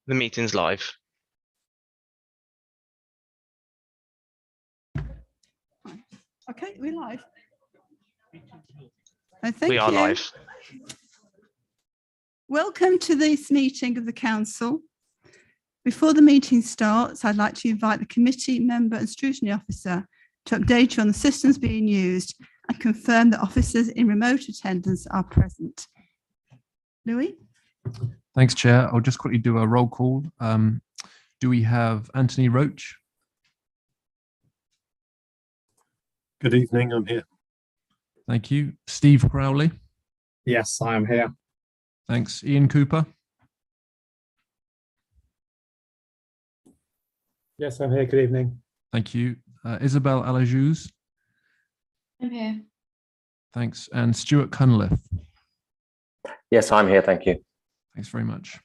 The meeting's live. Okay, we're live. Thank We are you. live. Welcome to this meeting of the Council. Before the meeting starts, I'd like to invite the committee member and scrutiny officer to update you on the systems being used and confirm that officers in remote attendance are present. Louis? Thanks, Chair. I'll just quickly do a roll call. Do we have Anthony Roach? Good evening, I'm here. Thank you. Steve Crowley? Yes, I am here. Thanks. Ian Cooper? Yes, I'm here. Good evening. Thank you. Isabel Alajuz? I'm here. Thanks. And Stuart Cunliffe? Yes, I'm here. Thank you. Thanks very much.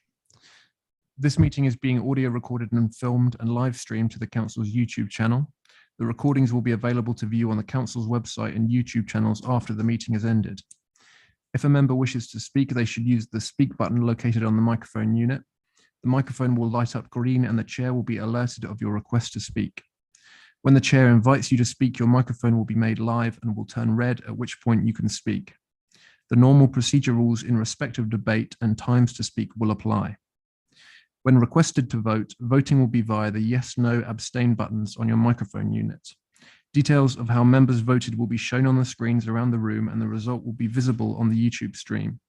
This meeting is being audio recorded and filmed and live streamed to the Council's YouTube channel. The recordings will be available to view on the Council's website and YouTube channels after the meeting has ended. If a member wishes to speak, they should use the speak button located on the microphone unit. The microphone will light up green and the chair will be alerted of your request to speak. When the chair invites you to speak, your microphone will be made live and will turn red, at which point you can speak. The normal procedure rules in respect of debate and times to speak will apply. When requested to vote, voting will be via the yes, no, abstain buttons on your microphone unit. Details of how members voted will be shown on the screens around the room and the result will be visible on the YouTube stream.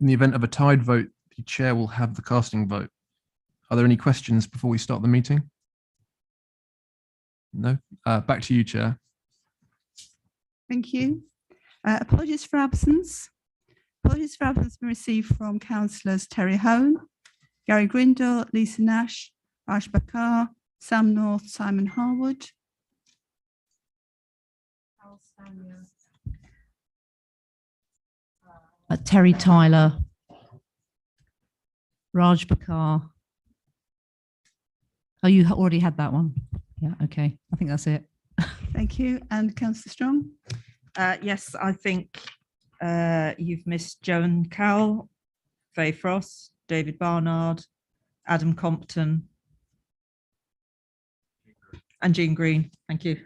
In the event of a tied vote, the chair will have the casting vote. Are there any questions before we start the meeting? No? Back to you, Chair. Thank you. Apologies for absence. Apologies for absence been received from Councillors Terry Hone, Gary Grindle, Lisa Nash, Raj Bakar, Sam North, Simon Harwood. Terry Tyler, Raj Bakar. Oh, you already had that one. Yeah, okay. I think that's it. Thank you. And Councillor Strong? Yes, I think you've missed Joan Cowell, Faye Frost, David Barnard, Adam Compton, and Jean Green. Thank you.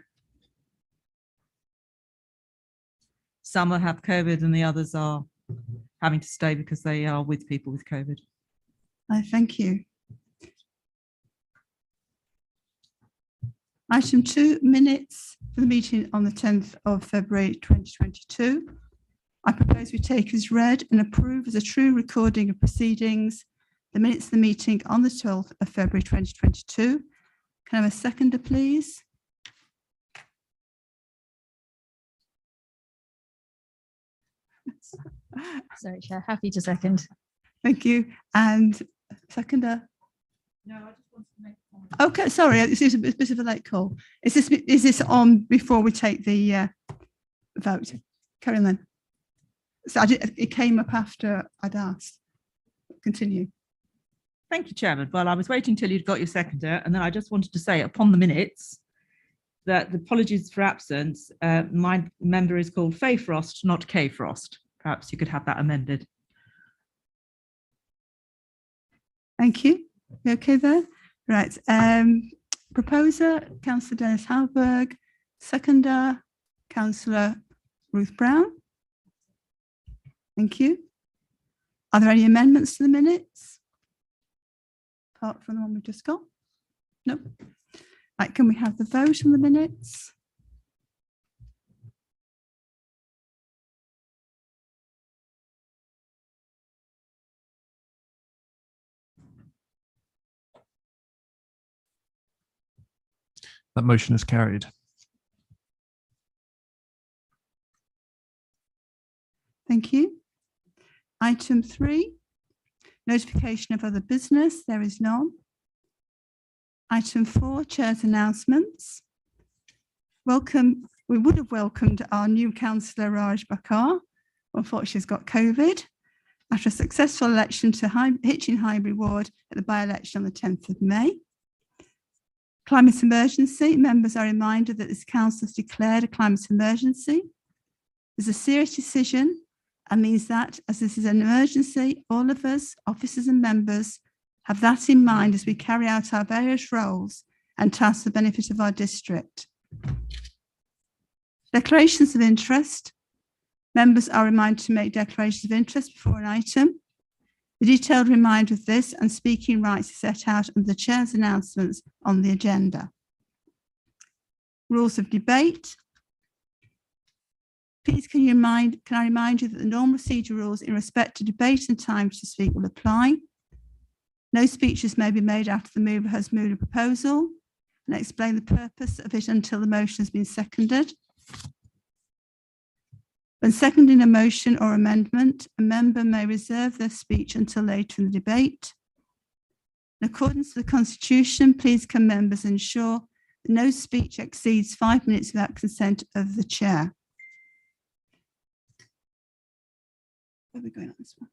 Some have COVID and the others are having to stay because they are with people with COVID. Thank you. Item 2, minutes for the meeting on the 10th of February 2022. I propose we take as read and approve as a true recording of proceedings the minutes of the meeting on the 12th of February 2022. Can I have a seconder, please? Sorry, Chair, happy to second. Thank you. And seconder? No, I just wanted to make a comment. Okay, sorry, this is a bit of a late call. Is this on before we take the vote? Carry on then. So it came up after I'd asked. Continue. Thank you, Chairman. Well, I was waiting till you'd got your seconder, and then I just wanted to say upon the minutes that the apologies for absence, my member is called Faye Frost, not Kay Frost. Perhaps you could have that amended. Thank you. You okay there? Right. Proposer, Councillor Dennis Halberg. Seconder, Councillor Ruth Brown. Thank you. Are there any amendments to the minutes? Apart from the one we just got? No. Right, can we have the vote on the minutes? That motion is carried. Thank you. Item 3, notification of other business. There is none. Item 4, Chair's announcements. Welcome. We would have welcomed our new councillor Raj Bakar. Unfortunately, she's got COVID. After a successful election to Hitchin Highbury Ward at the by-election on the 10th of May. Climate emergency. Members are reminded that this council has declared a climate emergency. There's a serious decision and means that, as this is an emergency, all of us, officers and members, Have that in mind as we carry out our various roles and tasks for the benefit of our district. Declarations of interest. Members are reminded to make declarations of interest before an item. The detailed reminder of this and speaking rights is set out under the chair's announcements on the agenda. Rules of debate. Please can I remind you that the normal procedure rules in respect to debate and time to speak will apply. No speeches may be made after the mover has moved a proposal, and explain the purpose of it until the motion has been seconded. When seconding a motion or amendment, a member may reserve their speech until later in the debate. In accordance with the Constitution, please can members ensure that no speech exceeds 5 minutes without consent of the chair. Where are we going on this one?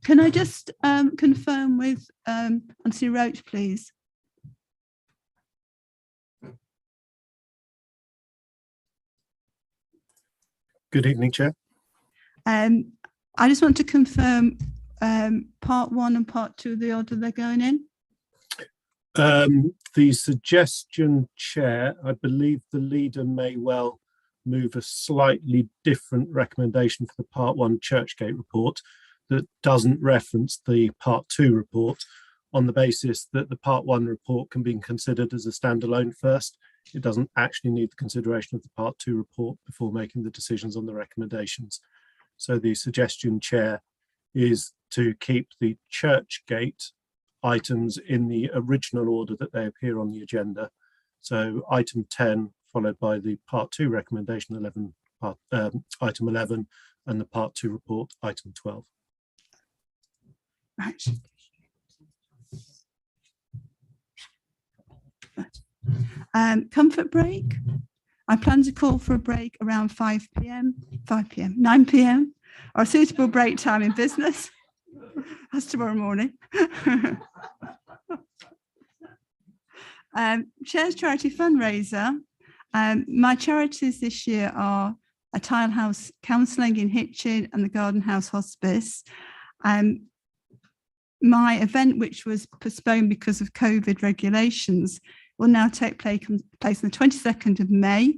Can I just confirm with Anthony Roach, please? Good evening, Chair. I just want to confirm part 1 and part 2 of the order they're going in. The suggestion, Chair, I believe the leader may well move a slightly different recommendation for the part 1 Churchgate report that doesn't reference the part 2 report, on the basis that the part 1 report can be considered as a standalone first. It doesn't actually need the consideration of the part 2 report before making the decisions on the recommendations. So the suggestion, Chair, is to keep the Churchgate items in the original order that they appear on the agenda. So item 10 followed by the part 2 recommendation 11, item 11, and the part 2 report item 12. Right. Comfort break. I plan to call for a break around 9 p.m, or a suitable break time in business. That's tomorrow morning. Chair's charity fundraiser. My charities this year are a Tile House Counselling in Hitchin and the Garden House Hospice. My event, which was postponed because of COVID regulations, will now take place on the 22nd of May,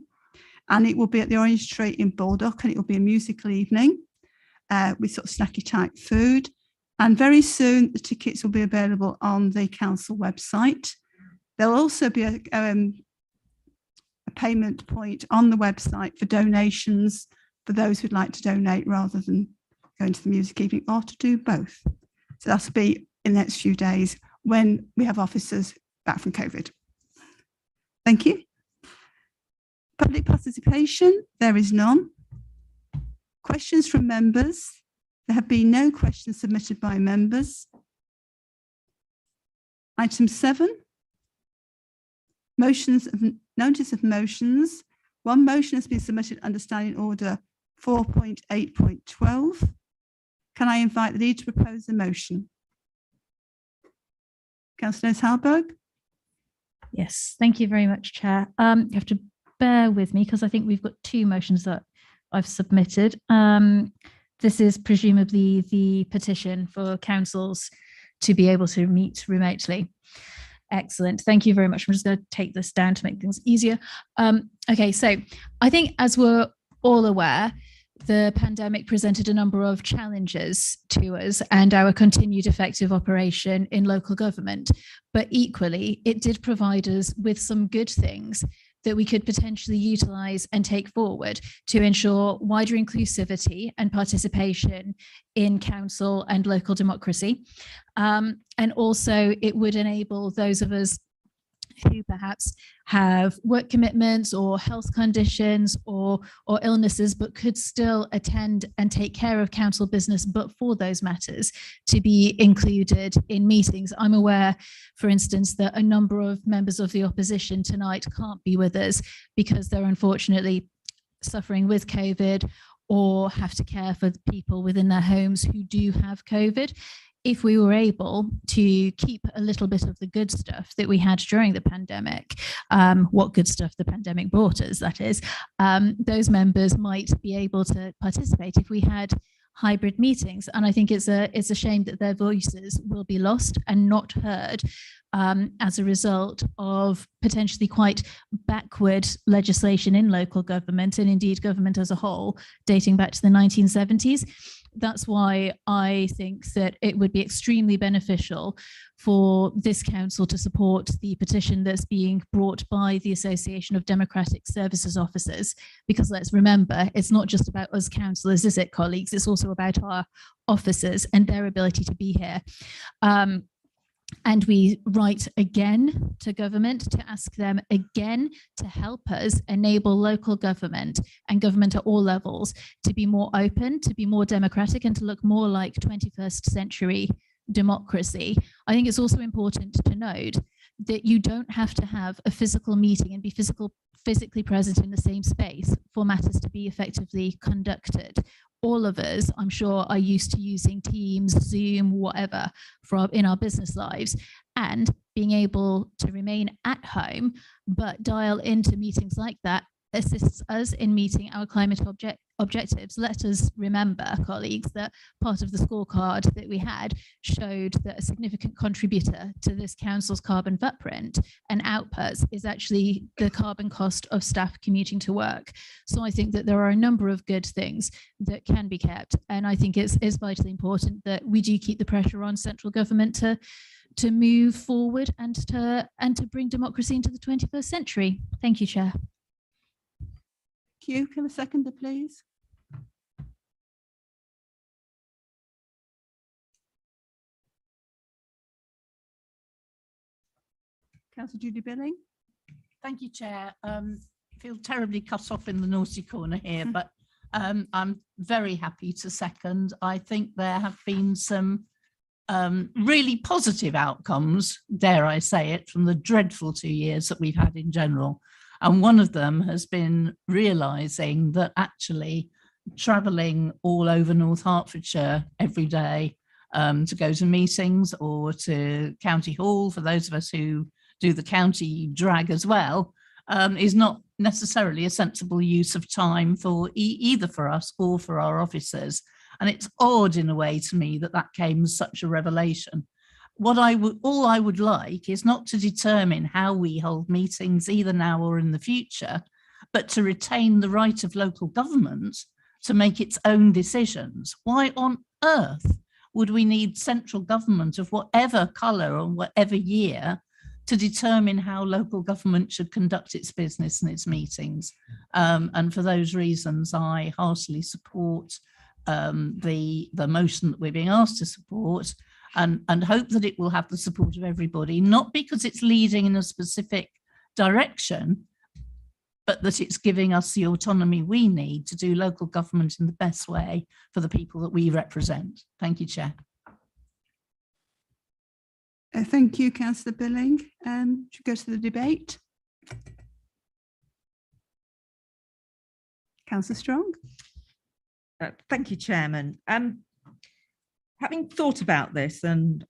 and it will be at the Orange Tree in Baldock, and it will be a musical evening with sort of snacky type food. And very soon the tickets will be available on the council website. There'll also be a payment point on the website for donations for those who'd like to donate rather than going to the music evening, or to do both. So that'll be in the next few days when we have officers back from COVID. Thank you. Public participation, there is none. Questions from members. There have been no questions submitted by members. Item 7, notice of motions. One motion has been submitted under Standing Order 4.8.12. Can I invite the leader to propose a motion? Councillor Halberg. Yes, thank you very much, Chair. You have to bear with me because I think we've got 2 motions that I've submitted. This is presumably the petition for councils to be able to meet remotely. Excellent. Thank you very much. I'm just going to take this down to make things easier. Okay, so I think as we're all aware, the pandemic presented a number of challenges to us and our continued effective operation in local government. But equally, it did provide us with some good things that we could potentially utilise and take forward to ensure wider inclusivity and participation in council and local democracy. And also it would enable those of us who perhaps have work commitments or health conditions or illnesses, but could still attend and take care of council business, but for those matters to be included in meetings. I'm aware, for instance, that a number of members of the opposition tonight can't be with us because they're unfortunately suffering with COVID or have to care for people within their homes who do have COVID. if we were able to keep a little bit of the good stuff that we had during the pandemic, what good stuff the pandemic brought us, that is, those members might be able to participate if we had hybrid meetings. And I think it's a shame that their voices will be lost and not heard as a result of potentially quite backward legislation in local government and indeed government as a whole, dating back to the 1970s. That's why I think that it would be extremely beneficial for this council to support the petition that's being brought by the Association of Democratic Services Officers, because let's remember, it's not just about us councillors, is it, colleagues? It's also about our officers and their ability to be here. And we write again to government to ask them again to help us enable local government and government at all levels to be more open, to be more democratic, and to look more like 21st century democracy. I think it's also important to note that you don't have to have a physical meeting and be physically present in the same space for matters to be effectively conducted. All of us, I'm sure, are used to using Teams, Zoom, whatever, in our business lives, and being able to remain at home, but dial into meetings like that assists us in meeting our climate objectives. Let us remember, colleagues, that part of the scorecard that we had showed that a significant contributor to this council's carbon footprint and outputs is actually the carbon cost of staff commuting to work. So I think that there are a number of good things that can be kept, and I think it's vitally important that we do keep the pressure on central government to move forward and to bring democracy into the 21st century. Thank you, Chair. Thank you. Can I seconder, please? Councillor Judy Billing. Thank you, Chair. I feel terribly cut off in the naughty corner here, but I'm very happy to second. I think there have been some really positive outcomes, dare I say it, from the dreadful 2 years that we've had in general. And one of them has been realising that actually travelling all over North Hertfordshire every day to go to meetings or to County Hall, for those of us who do the county drag as well, is not necessarily a sensible use of time for either for us or for our officers. And it's odd in a way to me that that came as such a revelation. All I would like is not to determine how we hold meetings either now or in the future, but to retain the right of local government to make its own decisions. Why on earth would we need central government of whatever colour or whatever year to determine how local government should conduct its business and its meetings? And for those reasons, I heartily support the motion that we're being asked to support, and hope that it will have the support of everybody, not because it's leading in a specific direction, but that it's giving us the autonomy we need to do local government in the best way for the people that we represent. Thank you, Chair. Thank you, Councillor Billing. Should we go to the debate? Councillor Strong. Thank you, Chairman. Having thought about this and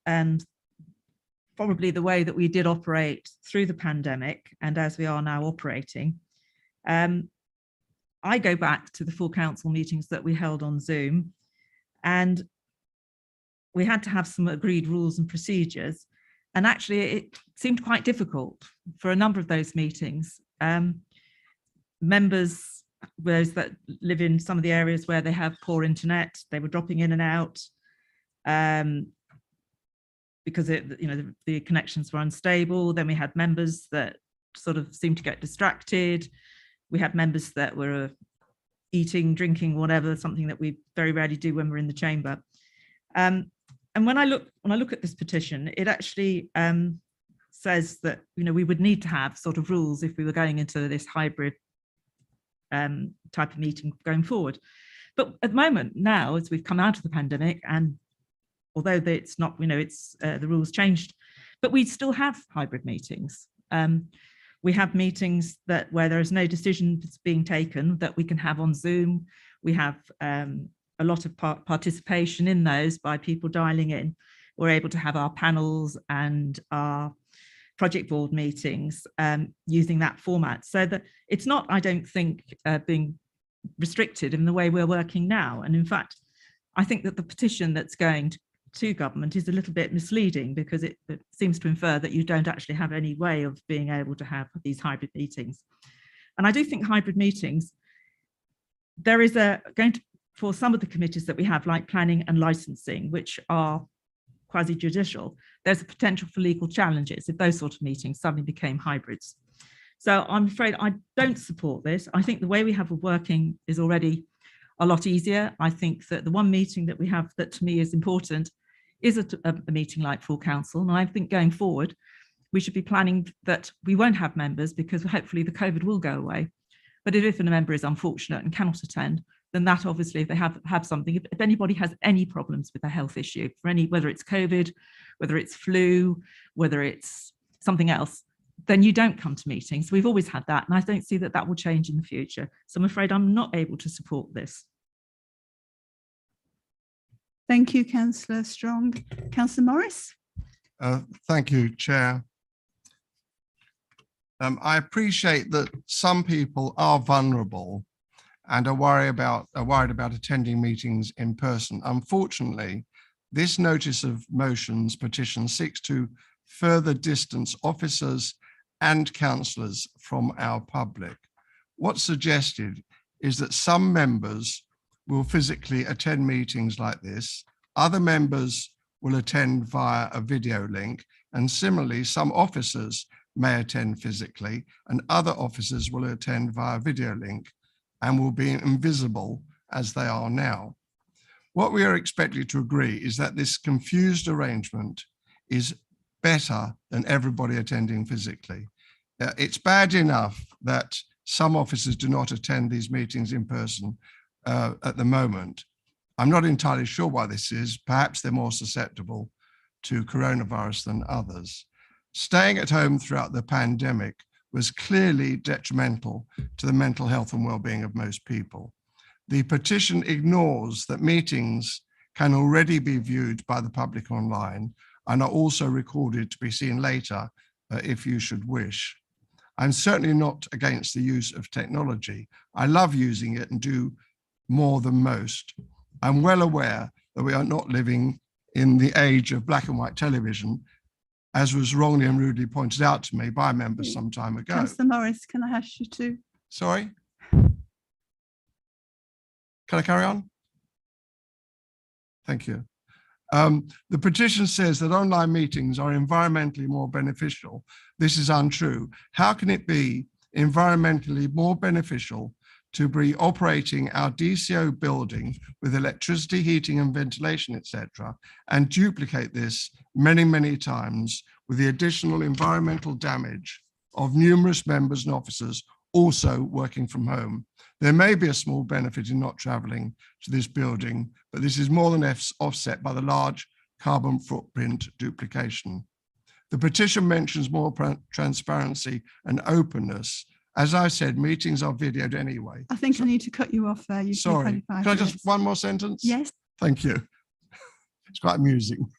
probably the way that we did operate through the pandemic and as we are now operating, I go back to the full council meetings that we held on Zoom, and we had to have some agreed rules and procedures. And actually, it seemed quite difficult for a number of those meetings. Members, those that live in some of the areas where they have poor internet, they were dropping in and out because the connections were unstable. Then we had members that sort of seemed to get distracted. We had members that were eating, drinking, whatever, something that we very rarely do when we're in the chamber. And when I look at this petition, it actually says that we would need to have sort of rules if we were going into this hybrid type of meeting going forward. But at the moment now, as we've come out of the pandemic, and although it's not, it's the rules changed, but we still have hybrid meetings. We have meetings where there is no decision being taken that we can have on Zoom. We have a lot of participation in those by people dialing in. we're able to have our panels and our project board meetings using that format. So that it's not, I don't think, being restricted in the way we're working now. And in fact, I think that the petition that's going to government is a little bit misleading, because it seems to infer that you don't actually have any way of being able to have these hybrid meetings. And I do think hybrid meetings, there is for some of the committees that we have, like planning and licensing, which are quasi-judicial, there's a potential for legal challenges if those sort of meetings suddenly became hybrids. So I'm afraid I don't support this. I think the way we have of working is already a lot easier. I think that the one meeting that we have that to me is important is a meeting like full council. And I think going forward, we should be planning that we won't have members, because hopefully the COVID will go away. But if a member is unfortunate and cannot attend, then that obviously, if they have something, if anybody has any problems with a health issue, whether it's COVID, whether it's flu, whether it's something else, then you don't come to meetings. We've always had that, and I don't see that that will change in the future. So I'm afraid I'm not able to support this. Thank you, Councillor Strong. Councillor Morris. Thank you, Chair. I appreciate that some people are vulnerable and are worried about attending meetings in person. Unfortunately, this notice of motions petition seeks to further distance officers and councillors from our public. What's suggested is that some members will physically attend meetings like this, other members will attend via a video link, and similarly, some officers may attend physically and other officers will attend via video link and will be invisible as they are now. What we are expected to agree is that this confused arrangement is better than everybody attending physically. It's bad enough that some officers do not attend these meetings in person at the moment. I'm not entirely sure why this is. Perhaps they're more susceptible to coronavirus than others. Staying at home throughout the pandemic was clearly detrimental to the mental health and well-being of most people. The petition ignores that meetings can already be viewed by the public online and are also recorded to be seen later if you should wish. I'm certainly not against the use of technology. I love using it and do more than most. I'm well aware that we are not living in the age of black and white television, as was wrongly and rudely pointed out to me by members some time ago. Councillor Morris, can I ask you to? Sorry? Can I carry on? Thank you. The petition says that online meetings are environmentally more beneficial. This is untrue. How can it be environmentally more beneficial to be operating our DCO building with electricity, heating and ventilation, etc., and duplicate this many, many times with the additional environmental damage of numerous members and officers also working from home? There may be a small benefit in not travelling to this building, but this is more than offset by the large carbon footprint duplication. The petition mentions more transparency and openness. As I said, meetings are videoed anyway. I think I need to cut you off there. Sorry, can I just one more sentence? Yes. Thank you. It's quite amusing.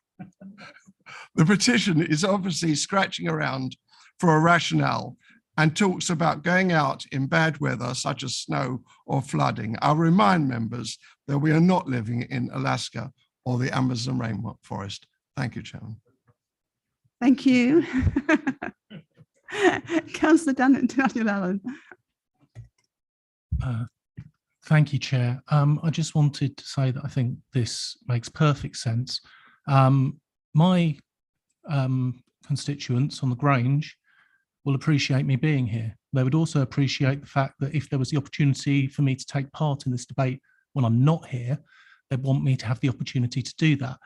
The petition is obviously scratching around for a rationale and talks about going out in bad weather, such as snow or flooding. I'll remind members that we are not living in Alaska or the Amazon rainforest. Thank you, Chairman. Thank you. Councillor Daniel Allen. Thank you, Chair. I just wanted to say that I think this makes perfect sense. My constituents on the Grange will appreciate me being here. They would also appreciate the fact that if there was the opportunity for me to take part in this debate when I'm not here, they'd want me to have the opportunity to do that.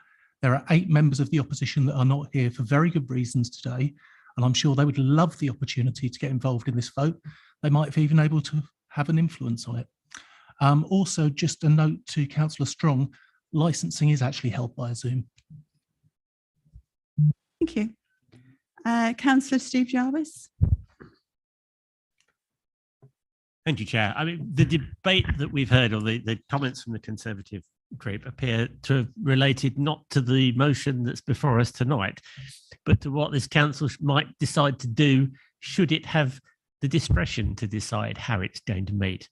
There are 8 members of the opposition that are not here for very good reasons today, and I'm sure they would love the opportunity to get involved in this vote. They might have even able to have an influence on it. Also, just a note to Councillor Strong, licensing is actually held by Zoom. Thank you. Councillor Steve Jarvis. Thank you, Chair. I mean, the debate that we've heard, or the comments from the Conservative group appear to have related not to the motion that's before us tonight, but to what this council might decide to do should it have the discretion to decide how it's going to meet.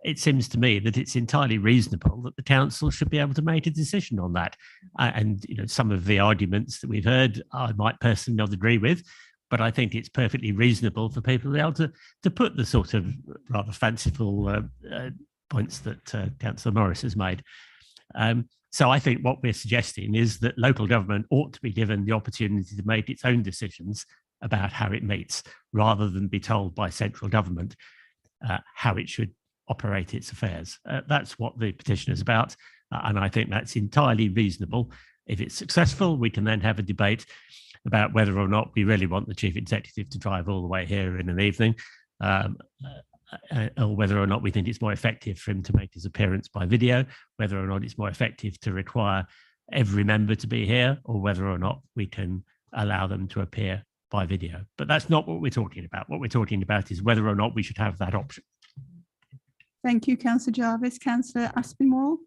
It seems to me that it's entirely reasonable that the council should be able to make a decision on that. And some of the arguments that we've heard, I might personally not agree with, but I think it's perfectly reasonable for people to be able to put the sort of rather fanciful points that Councillor Morris has made. So I think what we're suggesting is that local government ought to be given the opportunity to make its own decisions about how it meets, rather than be told by central government how it should operate its affairs. That's what the petition is about, and I think that's entirely reasonable. If it's successful, we can then have a debate about whether or not we really want the chief executive to drive all the way here in an evening, or whether or not we think it's more effective for him to make his appearance by video, whether or not it's more effective to require every member to be here, or whether or not we can allow them to appear by video. But that's not what we're talking about. What we're talking about is whether or not we should have that option. Thank you, Councillor Jarvis. Councillor Aspinwall.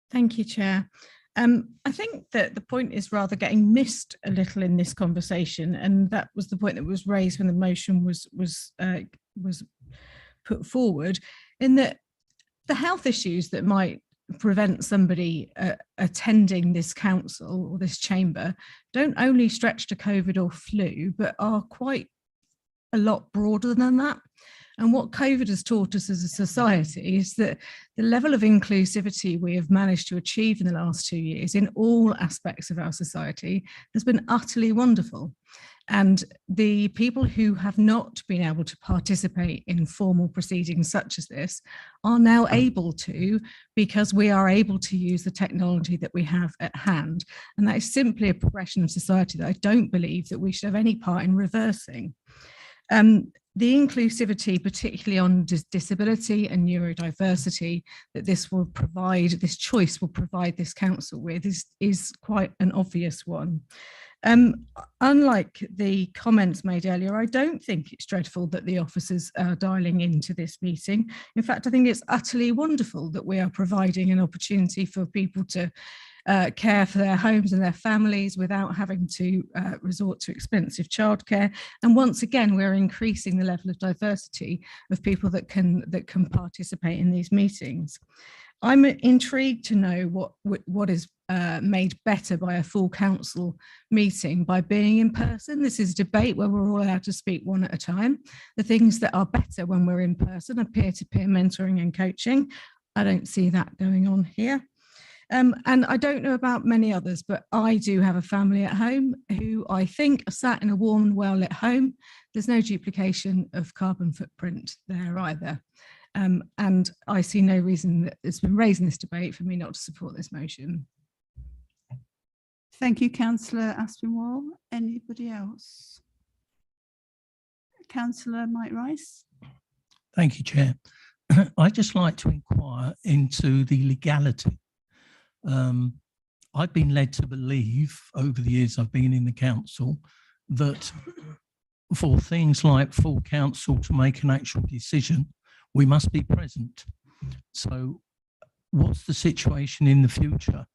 Thank you, Chair. I think that the point is rather getting missed a little in this conversation, and that was the point that was raised when the motion was put forward, in that the health issues that might prevent somebody attending this council or this chamber don't only stretch to COVID or flu, but are quite a lot broader than that. And what COVID has taught us as a society is that the level of inclusivity we have managed to achieve in the last 2 years in all aspects of our society has been utterly wonderful. And the people who have not been able to participate in formal proceedings such as this are now able to, because we are able to use the technology that we have at hand. And that is simply a progression of society that I don't believe that we should have any part in reversing. The inclusivity, particularly on disability and neurodiversity, that this will provide, this choice will provide this council with, is quite an obvious one. Unlike the comments made earlier, I don't think it's dreadful that the officers are dialing into this meeting. In fact, I think it's utterly wonderful that we are providing an opportunity for people to care for their homes and their families without having to resort to expensive childcare. And once again, we're increasing the level of diversity of people that can participate in these meetings. I'm intrigued to know what is made better by a full council meeting by being in person. This is a debate where we're all allowed to speak one at a time. The things that are better when we're in person are peer-to-peer mentoring and coaching. I don't see that going on here. And I don't know about many others, but I do have a family at home who I think are sat in a warm and well-lit home. There's no duplication of carbon footprint there either. And I see no reason that it's been raised in this debate for me not to support this motion. Thank you, Councillor Aspinwall. Anybody else? Councillor Mike Rice. Thank you, Chair. I'd just like to inquire into the legality. I've been led to believe over the years I've been in the council that for things like full council to make an actual decision, we must be present. So what's the situation in the future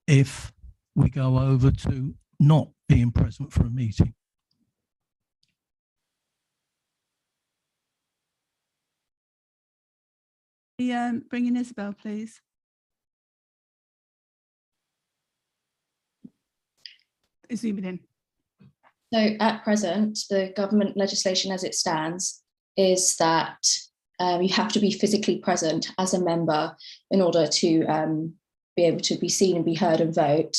if we go over to not being present for a meeting? Bring in Isabel, please. Zoom it in. So at present, the government legislation as it stands is that you have to be physically present as a member in order to be able to be seen and be heard and vote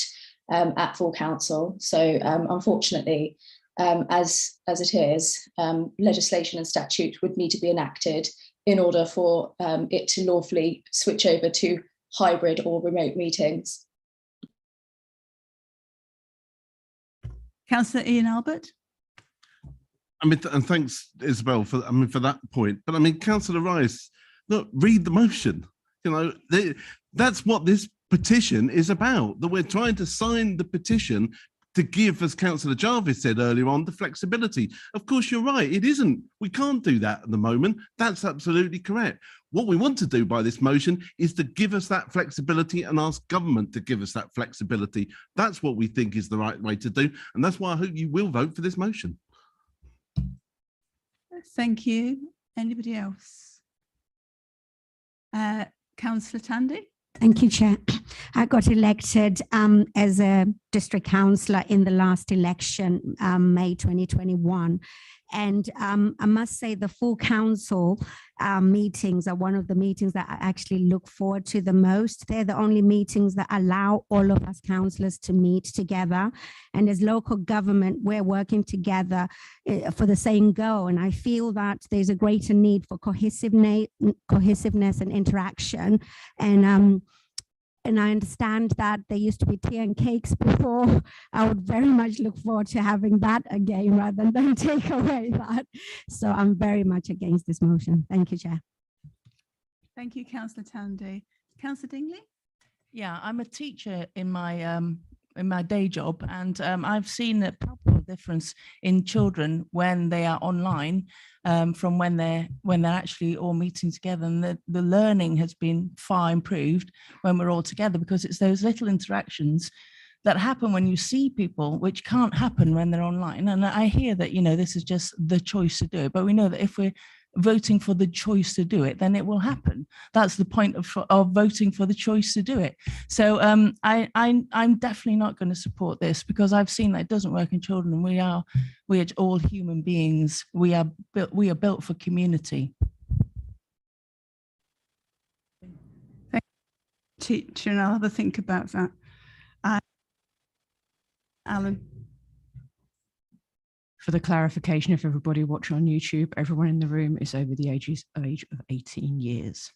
at full council. So unfortunately, as it is, legislation and statute would need to be enacted in order for it to lawfully switch over to hybrid or remote meetings. Councillor Ian Albert. I mean, and thanks, Isabel, for that point. But I mean, Councillor Rice, look, read the motion. You know, that's what this petition is about. That we're trying to sign the petition to give, as Councillor Jarvis said earlier on, the flexibility. Of course, you're right. It isn't. We can't do that at the moment. That's absolutely correct. What we want to do by this motion is to give us that flexibility and ask government to give us that flexibility. That's what we think is the right way to do. And that's why I hope you will vote for this motion. Thank you. Anybody else? Councillor Tandy? Thank you, Chair. I got elected as a district councillor in the last election, May 2021. And I must say the full council meetings are one of the meetings that I actually look forward to the most. They're the only meetings that allow all of us councillors to meet together. And as local government, we're working together for the same goal. And I feel that there's a greater need for cohesiveness and interaction. And I understand that there used to be tea and cakes before. I would very much look forward to having that again rather than take away that. So I'm very much against this motion. Thank you, Chair. Thank you, Councillor Tandy. Councillor Dingley? Yeah, I'm a teacher in my day job, and I've seen a palpable difference in children when they are online from when they're actually all meeting together, and the learning has been far improved when we're all together, because it's those little interactions that happen when you see people, which can't happen when they're online. And I hear that, you know, this is just the choice to do it, but we know that if we're voting for the choice to do it, then it will happen. That's the point of voting for the choice to do it. So I'm definitely not going to support this, because I've seen that it doesn't work in children, and we are all human beings. We are built for community. Thank you, teacher, and I'll have a think about that. Alan. For the clarification, if everybody watching on YouTube, everyone in the room is over the age of 18 years.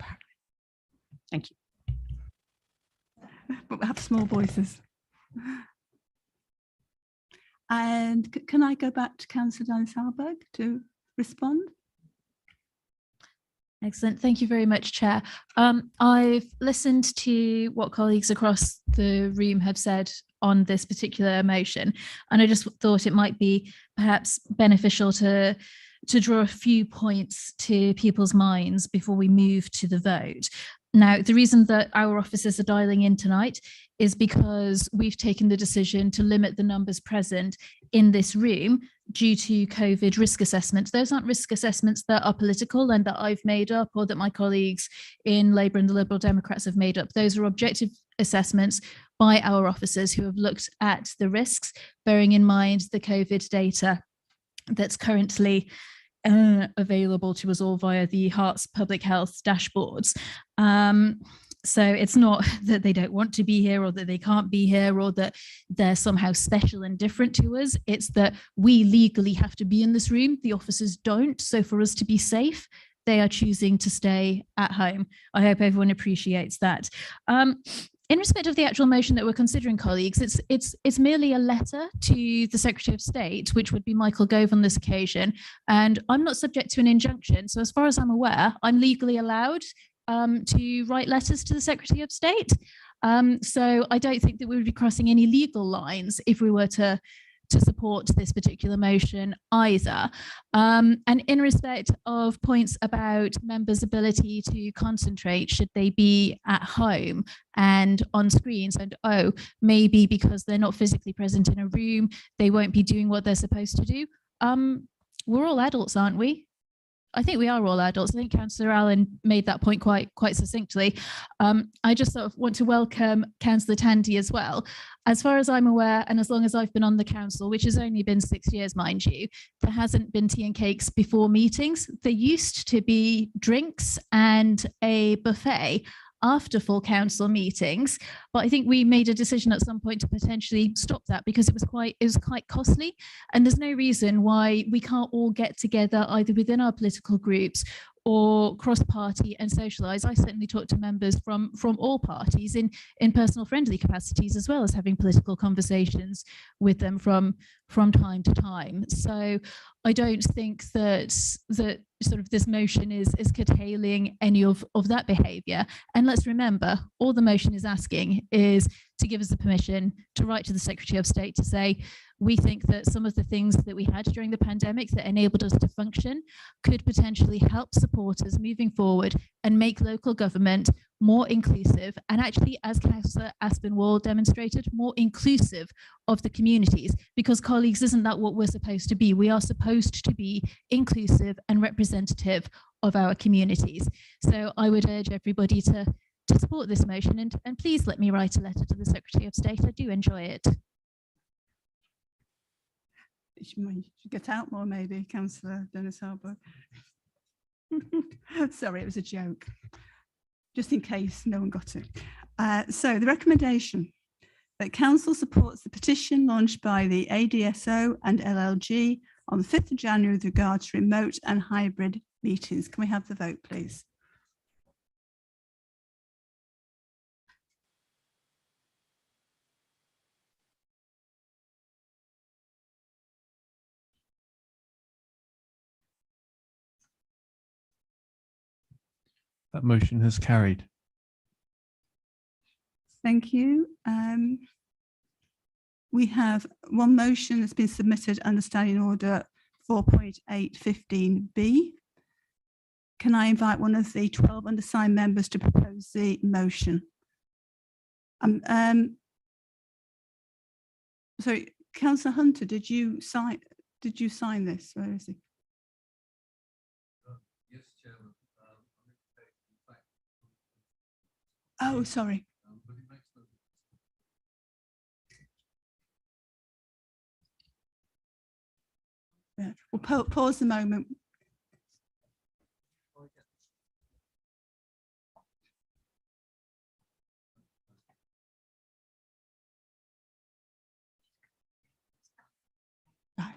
Apparently. Thank you. But we have small voices. And can I go back to Councillor Dennis Halberg to respond? Excellent. Thank you very much, Chair. I've listened to what colleagues across the room have said on this particular motion, and I just thought it might be perhaps beneficial to draw a few points to people's minds before we move to the vote. Now, the reason that our officers are dialing in tonight is because we've taken the decision to limit the numbers present in this room due to COVID risk assessments. Those aren't risk assessments that are political and that I've made up, or that my colleagues in Labour and the Liberal Democrats have made up. Those are objective assessments by our officers who have looked at the risks, bearing in mind the COVID data that's currently available to us all via the Herts public health dashboards. So it's not that they don't want to be here, or that they can't be here, or that they're somehow special and different to us. It's that we legally have to be in this room. The officers don't. So for us to be safe, they are choosing to stay at home. I hope everyone appreciates that. In respect of the actual motion that we're considering, colleagues, it's merely a letter to the Secretary of State, which would be Michael Gove on this occasion, and I'm not subject to an injunction. So as far as I'm aware, I'm legally allowed to write letters to the Secretary of State. So I don't think that we would be crossing any legal lines if we were to support this particular motion either. And in respect of points about members' ability to concentrate, should they be at home and on screens, and maybe because they're not physically present in a room, they won't be doing what they're supposed to do. We're all adults, aren't we? I think we are all adults. I think Councillor Allen made that point quite succinctly. I just sort of want to welcome Councillor Tandy as well. As far as I'm aware, and as long as I've been on the council, which has only been 6 years, mind you, there hasn't been tea and cakes before meetings. There used to be drinks and a buffet after full council meetings, but I think we made a decision at some point to potentially stop that because it was quite costly, and there's no reason why we can't all get together either within our political groups or cross-party and socialise. I certainly talk to members from all parties in personal friendly capacities, as well as having political conversations with them from time to time. So I don't think that sort of this motion is curtailing any of that behaviour. And let's remember, all the motion is asking is to give us the permission to write to the Secretary of State to say, we think that some of the things that we had during the pandemic that enabled us to function could potentially help support us moving forward and make local government more inclusive and actually, as Councillor Aspinwall demonstrated, more inclusive of the communities. Because colleagues, isn't that what we're supposed to be? We are supposed to be inclusive and representative of our communities. So I would urge everybody to support this motion and please let me write a letter to the Secretary of State. I do enjoy it. You should get out more, maybe, Councillor Dennis Harbour. Sorry, it was a joke, just in case no one got it. So the recommendation that Council supports the petition launched by the ADSO and LLG on the 5th of January with regard to remote and hybrid meetings. Can we have the vote, please? That motion has carried. Thank you. We have one motion that's been submitted under Standing Order 4.815B. Can I invite one of the 12 undersigned members to propose the motion? Sorry, Councillor Hunter, did you sign this? Where is he? Yes, Chairman. Oh, sorry. Yeah. We'll pause the moment. Right.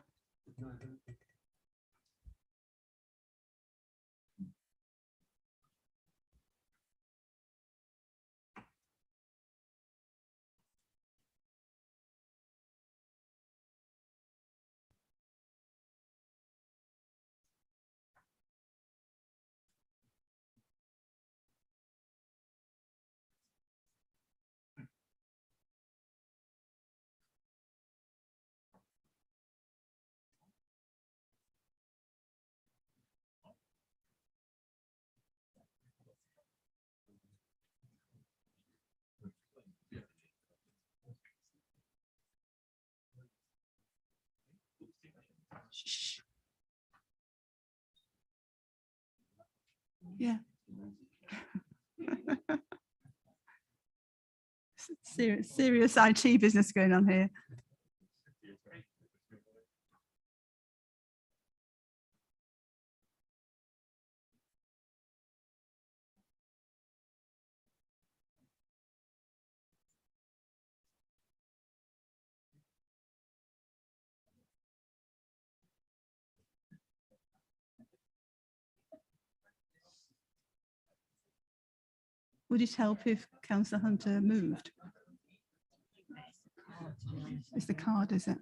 Shh. Yeah. Serious IT business going on here. Would it help if Councillor Hunter moved? It's the card, is it?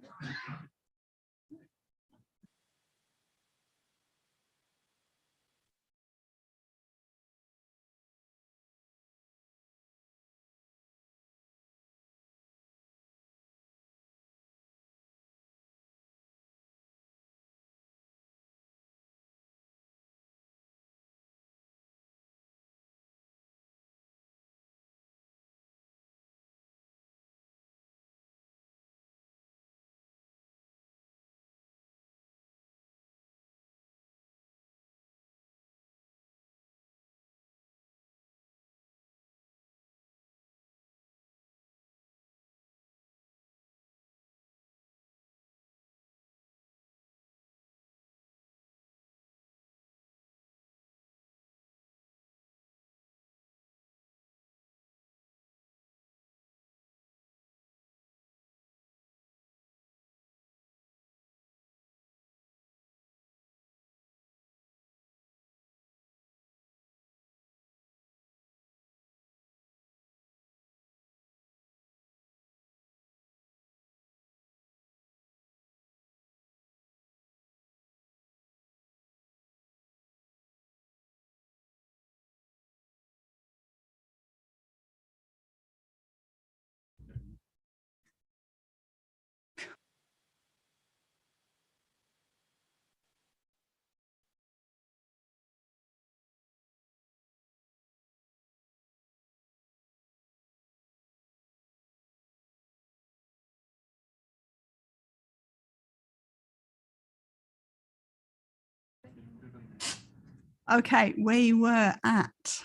Okay, we were at.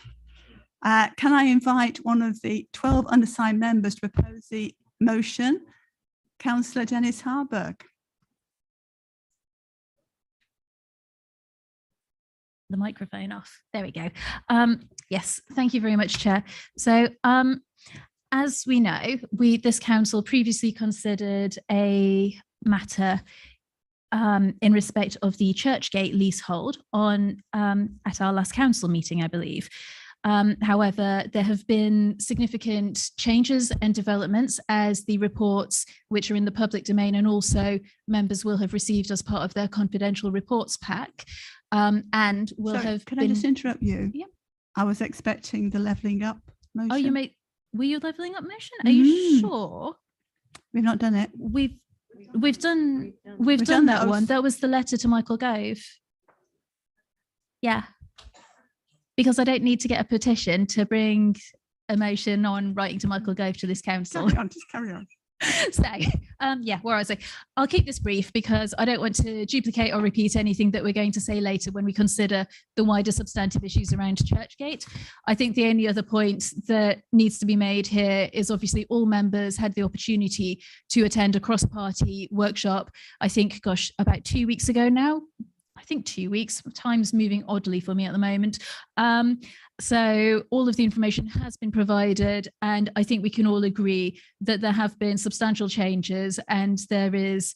Can I invite one of the 12 undersigned members to propose the motion? Councillor Dennis Harburg. The microphone off. There we go. Yes, thank you very much, Chair. So as we know, this council previously considered a matter in respect of the Churchgate leasehold at our last council meeting, I believe. However, there have been significant changes and developments as the reports, which are in the public domain and also members will have received as part of their confidential reports pack, and will have Can I just interrupt you? Yeah. I was expecting the levelling up motion. Oh, were you levelling up motion? Are you sure? We've not done it. We've done that one. That was the letter to Michael Gove. Yeah. Because I don't need to get a petition to bring a motion on writing to Michael Gove to this council. Carry on. So, yeah, where I was like, I'll keep this brief because I don't want to duplicate or repeat anything that we're going to say later when we consider the wider substantive issues around Churchgate. I think the only other point that needs to be made here is obviously all members had the opportunity to attend a cross-party workshop, I think, gosh, about 2 weeks ago now. I think 2 weeks. Time's moving oddly for me at the moment. So all of the information has been provided, and I think we can all agree that there have been substantial changes and there is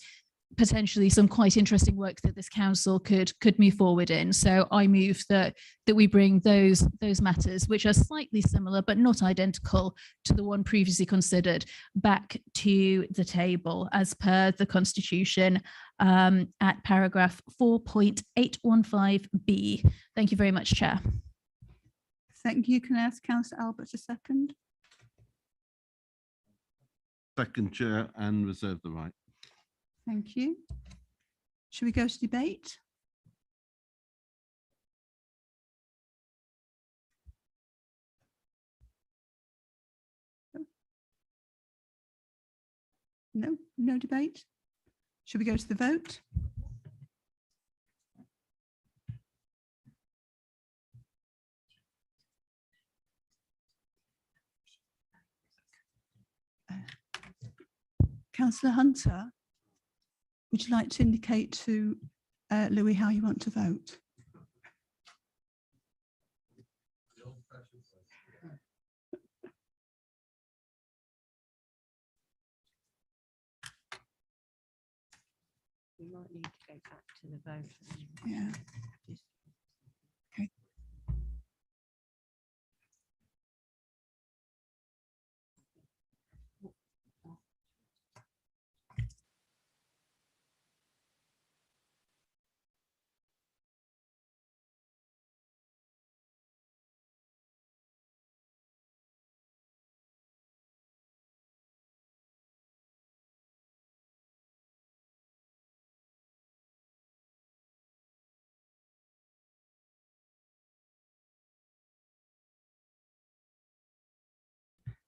potentially some quite interesting work that this council could move forward in. So I move that we bring those matters, which are slightly similar but not identical to the one previously considered, back to the table as per the Constitution at paragraph 4.815b. Thank you very much, Chair. Thank you. Can I ask Councillor Albert a second? Second, Chair, and reserve the right. Thank you. Should we go to debate? No, no debate. Should we go to the vote? Councillor Hunter, would you like to indicate to Louis how you want to vote? We might need to go back to the vote. Yeah. Okay.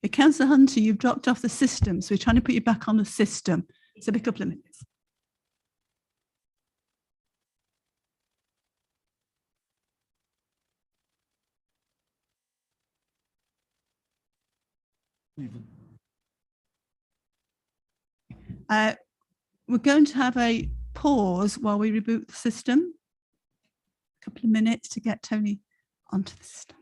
Councillor Hunter, you've dropped off the system, so we're trying to put you back on the system. So a couple of minutes. We're going to have a pause while we reboot the system. A couple of minutes to get Tony onto the system.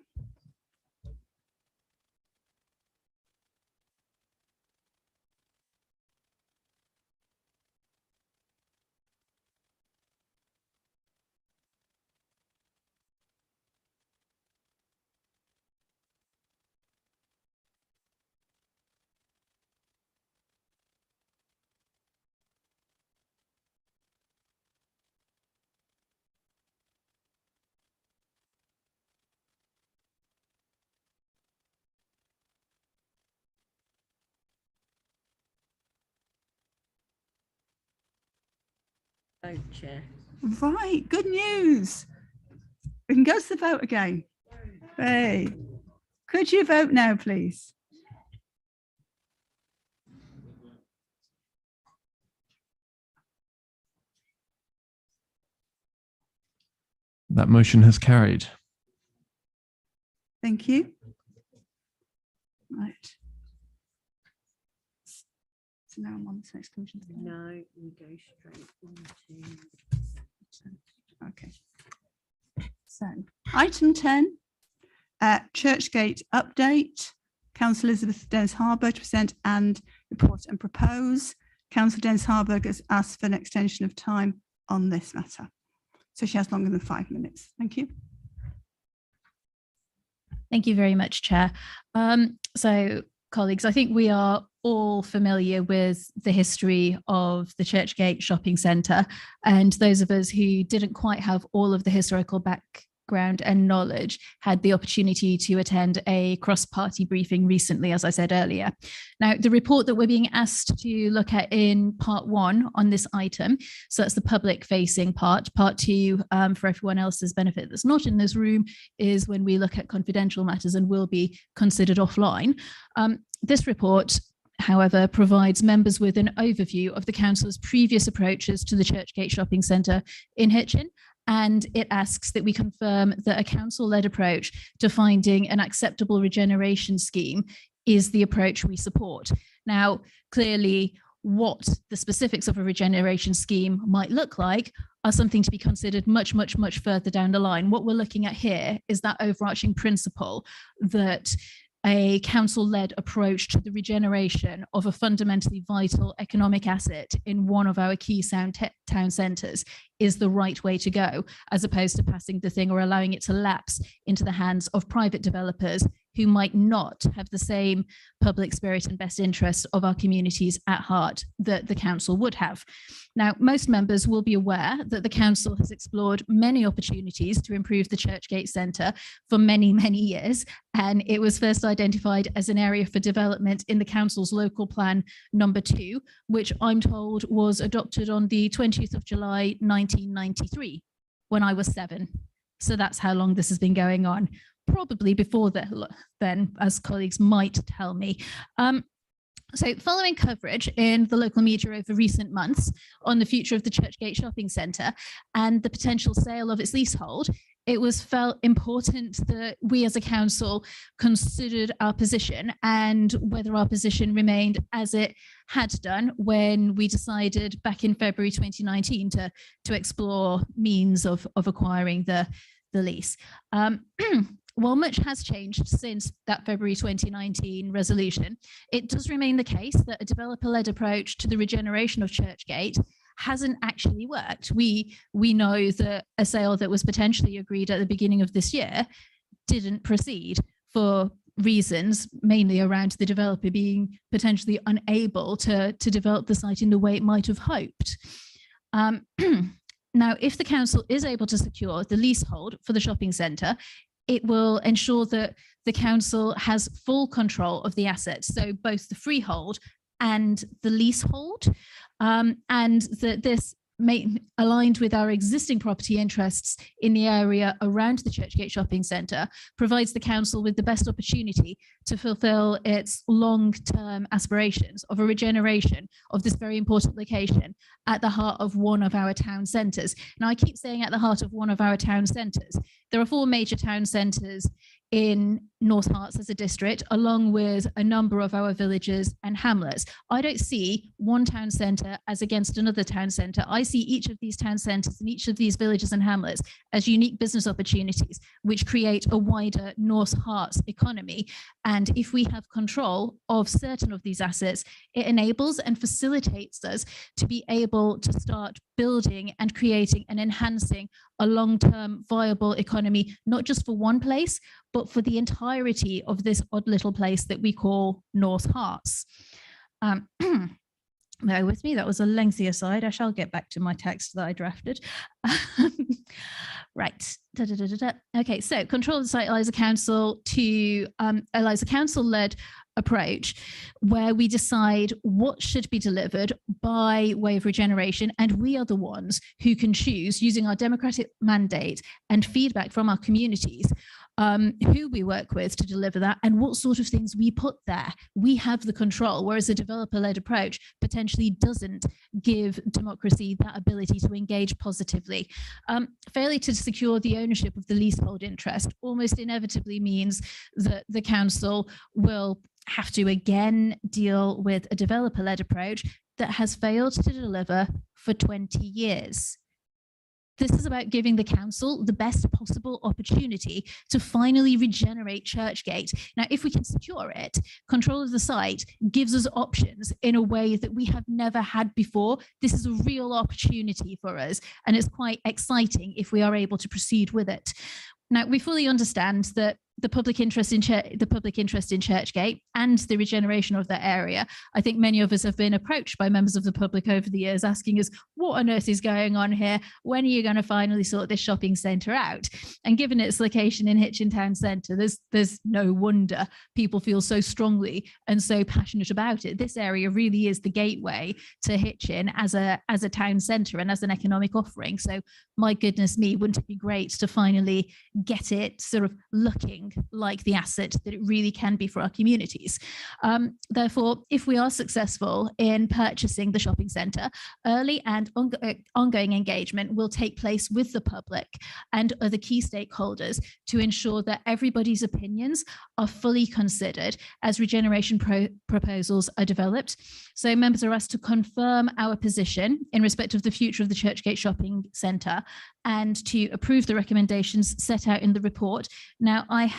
Vote, Chair. Right, good news. We can go to the vote again. Hey, could you vote now, please? That motion has carried. Thank you. Right. So now I'm on to exclusion. No, we go straight into. Okay. So item 10, Churchgate update. Councillor Elizabeth Dennis-Harburg to present and report and propose. Councillor Dennis-Harburg has asked for an extension of time on this matter. So she has longer than 5 minutes. Thank you. Thank you very much, Chair. So, colleagues, I think we are all familiar with the history of the Churchgate Shopping Centre, and those of us who didn't quite have all of the historical background and knowledge had the opportunity to attend a cross-party briefing recently, as I said earlier. Now, the report that we're being asked to look at in part 1 on this item, so that's the public-facing part. Part 2, for everyone else's benefit that's not in this room, is when we look at confidential matters and will be considered offline. This report, however, provides members with an overview of the council's previous approaches to the Churchgate Shopping Centre in Hitchin, and it asks that we confirm that a council-led approach to finding an acceptable regeneration scheme is the approach we support. Now, clearly, what the specifics of a regeneration scheme might look like are something to be considered much, much, much further down the line. What we're looking at here is that overarching principle that a council-led approach to the regeneration of a fundamentally vital economic asset in one of our key town centres is the right way to go, as opposed to passing the thing or allowing it to lapse into the hands of private developers who might not have the same public spirit and best interests of our communities at heart that the council would have. Now, most members will be aware that the council has explored many opportunities to improve the Churchgate Centre for many, many years, and it was first identified as an area for development in the council's local plan number 2, which I'm told was adopted on the 20th of July 1993, when I was 7. So that's how long this has been going on. Probably before then, as colleagues might tell me. So following coverage in the local media over recent months on the future of the Churchgate Shopping Centre and the potential sale of its leasehold, it was felt important that we as a council considered our position and whether our position remained as it had done when we decided back in February 2019 to explore means of acquiring the lease. While much has changed since that February 2019 resolution, it does remain the case that a developer-led approach to the regeneration of Churchgate hasn't actually worked. We know that a sale that was potentially agreed at the beginning of this year didn't proceed for reasons mainly around the developer being potentially unable to develop the site in the way it might have hoped. Now, if the council is able to secure the leasehold for the shopping centre, it will ensure that the council has full control of the assets, so both the freehold and the leasehold, and that this aligned with our existing property interests in the area around the Churchgate Shopping Centre, provides the council with the best opportunity to fulfil its long-term aspirations of a regeneration of this very important location at the heart of one of our town centres. Now, I keep saying at the heart of one of our town centres. There are 4 major town centres in North Herts as a district, along with a number of our villages and hamlets. I don't see one town centre as against another town centre. I see each of these town centres and each of these villages and hamlets as unique business opportunities, which create a wider North Herts economy. And if we have control of certain of these assets, it enables and facilitates us to be able to start building and creating and enhancing a long-term viable economy, not just for one place, but for the entirety of this odd little place that we call North Herts. Bear with me, that was a lengthy aside. I shall get back to my text that I drafted. Right. Okay, so control of the site allows a council to allows a council-led approach where we decide what should be delivered by way of regeneration, and we are the ones who can choose, using our democratic mandate and feedback from our communities, who we work with to deliver that, and what sort of things we put there. We have the control, whereas a developer-led approach potentially doesn't give democracy that ability to engage positively. Failure to secure the ownership of the leasehold interest almost inevitably means that the council will have to again deal with a developer-led approach that has failed to deliver for 20 years. This is about giving the council the best possible opportunity to finally regenerate Churchgate. Now, if we can secure it, control of the site gives us options in a way that we have never had before. This is a real opportunity for us, and it's quite exciting if we are able to proceed with it. Now, we fully understand that the public interest in Churchgate and the regeneration of that area. I think many of us have been approached by members of the public over the years asking us, what on earth is going on here? When are you going to finally sort this shopping centre out? And given its location in Hitchin Town Centre, there's no wonder people feel so strongly and so passionate about it. This area really is the gateway to Hitchin as a town centre and as an economic offering. So my goodness me, wouldn't it be great to finally get it sort of looking like the asset that it really can be for our communities. Therefore, if we are successful in purchasing the shopping centre, early and ongoing engagement will take place with the public and other key stakeholders to ensure that everybody's opinions are fully considered as regeneration proposals are developed. So members are asked to confirm our position in respect of the future of the Churchgate shopping centre and to approve the recommendations set out in the report. Now, I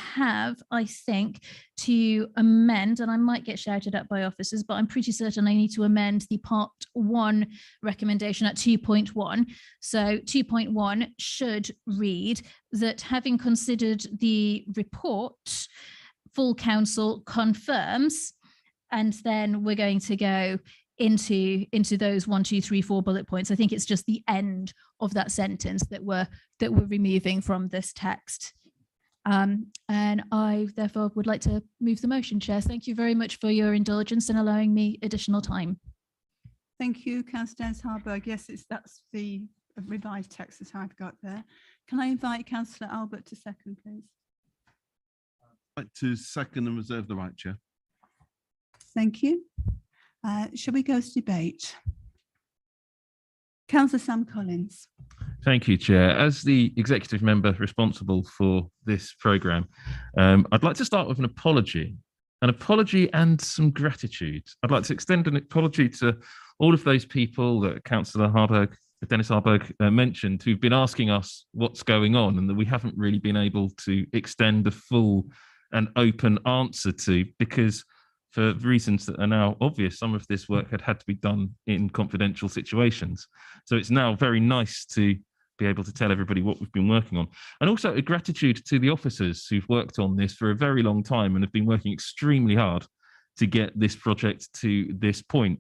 think, to amend, and I might get shouted at by officers, but I'm pretty certain I need to amend the part 1 recommendation at 2.1. So 2.1 should read that having considered the report, full council confirms, and then we're going to go into those 1, 2, 3, 4 bullet points. I think it's just the end of that sentence that we're removing from this text. And I therefore would like to move the motion, Chair. Thank you very much for your indulgence and allowing me additional time. Thank you, Councillor Dennis-Harburg. Yes, that's the revised text that I've got there. Can I invite Councillor Albert to second, please? I'd like to second and reserve the right, Chair. Thank you. Shall we go to debate? Councillor Sam Collins. Thank you, Chair. As the executive member responsible for this programme, I'd like to start with an apology and some gratitude. I'd like to extend an apology to all of those people that Councillor Dennis-Harburg mentioned, who've been asking us what's going on and that we haven't really been able to extend a full and open answer to, because for reasons that are now obvious, some of this work had to be done in confidential situations. So it's now very nice to be able to tell everybody what we've been working on. And also a gratitude to the officers who've worked on this for a very long time and have been working extremely hard to get this project to this point.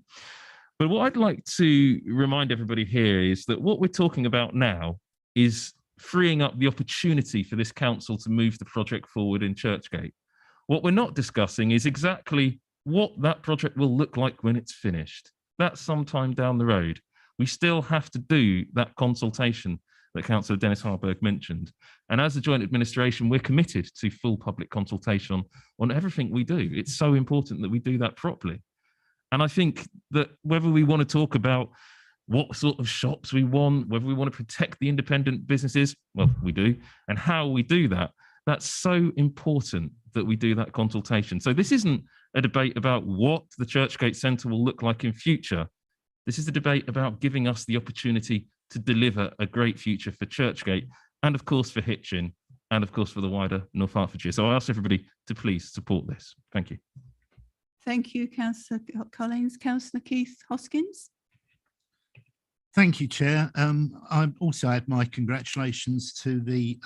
But what I'd like to remind everybody here is that what we're talking about now is freeing up the opportunity for this council to move the project forward in Churchgate. What we're not discussing is exactly what that project will look like when it's finished. That's sometime down the road. We still have to do that consultation that Councillor Dennis-Harburg mentioned. And as a joint administration, we're committed to full public consultation on everything we do. It's so important that we do that properly. And I think that whether we want to talk about what sort of shops we want, whether we want to protect the independent businesses, well, we do, and how we do that, that's so important that we do that consultation. So this isn't a debate about what the Churchgate Centre will look like in future. This is a debate about giving us the opportunity to deliver a great future for Churchgate and, of course, for Hitchin and, of course, for the wider North Hertfordshire. So I ask everybody to please support this. Thank you. Thank you, Councillor Collins. Councillor Keith Hoskins. Thank you, Chair. I also add my congratulations to the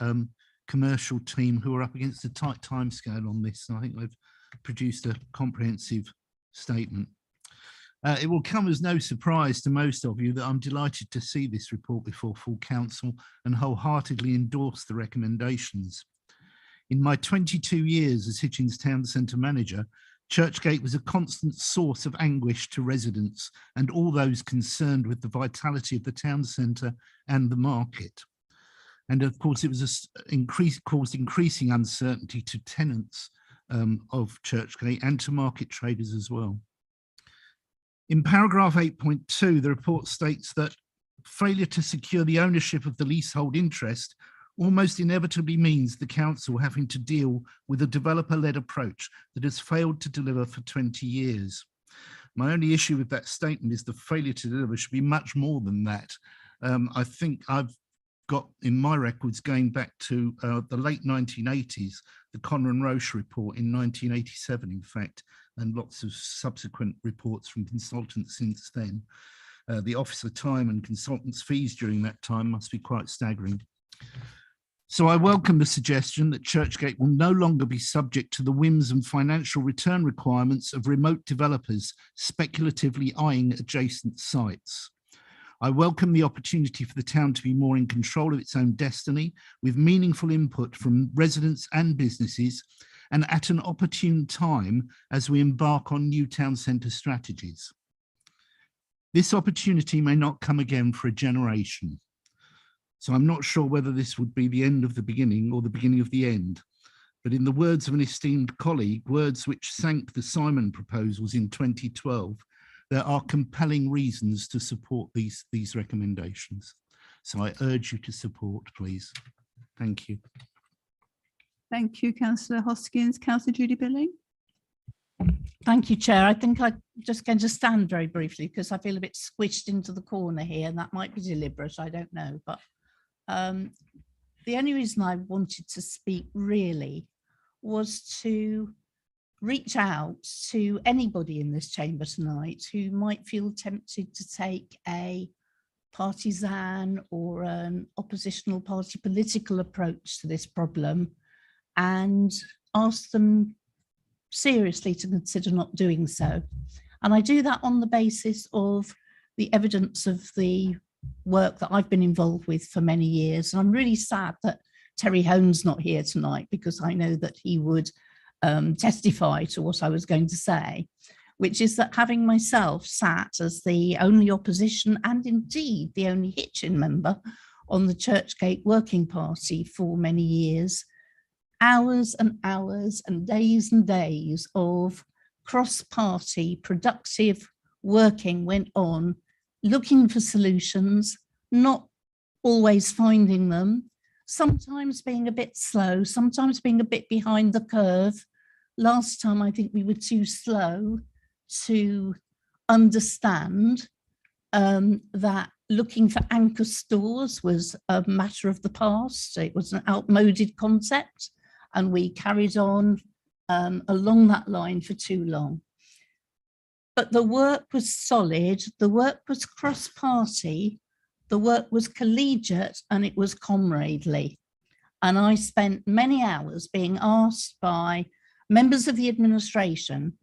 commercial team who are up against a tight timescale on this. And I think they've produced a comprehensive statement. It will come as no surprise to most of you that I'm delighted to see this report before full council and wholeheartedly endorse the recommendations. In my 22 years as Hitchin's Town Centre manager, Churchgate was a constant source of anguish to residents and all those concerned with the vitality of the town centre and the market. And of course, it was caused increasing uncertainty to tenants of Churchgate and to market traders as well. In paragraph 8.2, the report states that failure to secure the ownership of the leasehold interest almost inevitably means the council having to deal with a developer-led approach that has failed to deliver for 20 years. My only issue with that statement is the failure to deliver should be much more than that. I think I've got in my records going back to the late 1980s, the Conran Roche report in 1987, in fact, and lots of subsequent reports from consultants since then. The officer time and consultants' fees during that time must be quite staggering. So I welcome the suggestion that Churchgate will no longer be subject to the whims and financial return requirements of remote developers speculatively eyeing adjacent sites. I welcome the opportunity for the town to be more in control of its own destiny, with meaningful input from residents and businesses, and at an opportune time as we embark on new town centre strategies. This opportunity may not come again for a generation. So I'm not sure whether this would be the end of the beginning or the beginning of the end. But in the words of an esteemed colleague, words which sank the Simon proposals in 2012, there are compelling reasons to support these recommendations. So I urge you to support, please. Thank you. Thank you, Councillor Hoskins. Councillor Judy Billing. Thank you, Chair. I think I'm just going to stand very briefly because I feel a bit squished into the corner here, and that might be deliberate, I don't know. But the only reason I wanted to speak really was to reach out to anybody in this chamber tonight who might feel tempted to take a partisan or an oppositional party political approach to this problem, and ask them seriously to consider not doing so. And I do that on the basis of the evidence of the work that I've been involved with for many years. And I'm really sad that Terry Hone's not here tonight, because I know that he would testify to what I was going to say, which is that having myself sat as the only opposition and indeed the only Hitchin member on the Churchgate Working Party for many years, hours and hours and days of cross-party productive working went on, looking for solutions, not always finding them, sometimes being a bit slow, sometimes being a bit behind the curve. Last time, I think we were too slow to understand that looking for anchor stores was a matter of the past. It was an outmoded concept, and we carried on along that line for too long. But the work was solid, the work was cross-party, the work was collegiate, and it was comradely. And I spent many hours being asked by members of the administration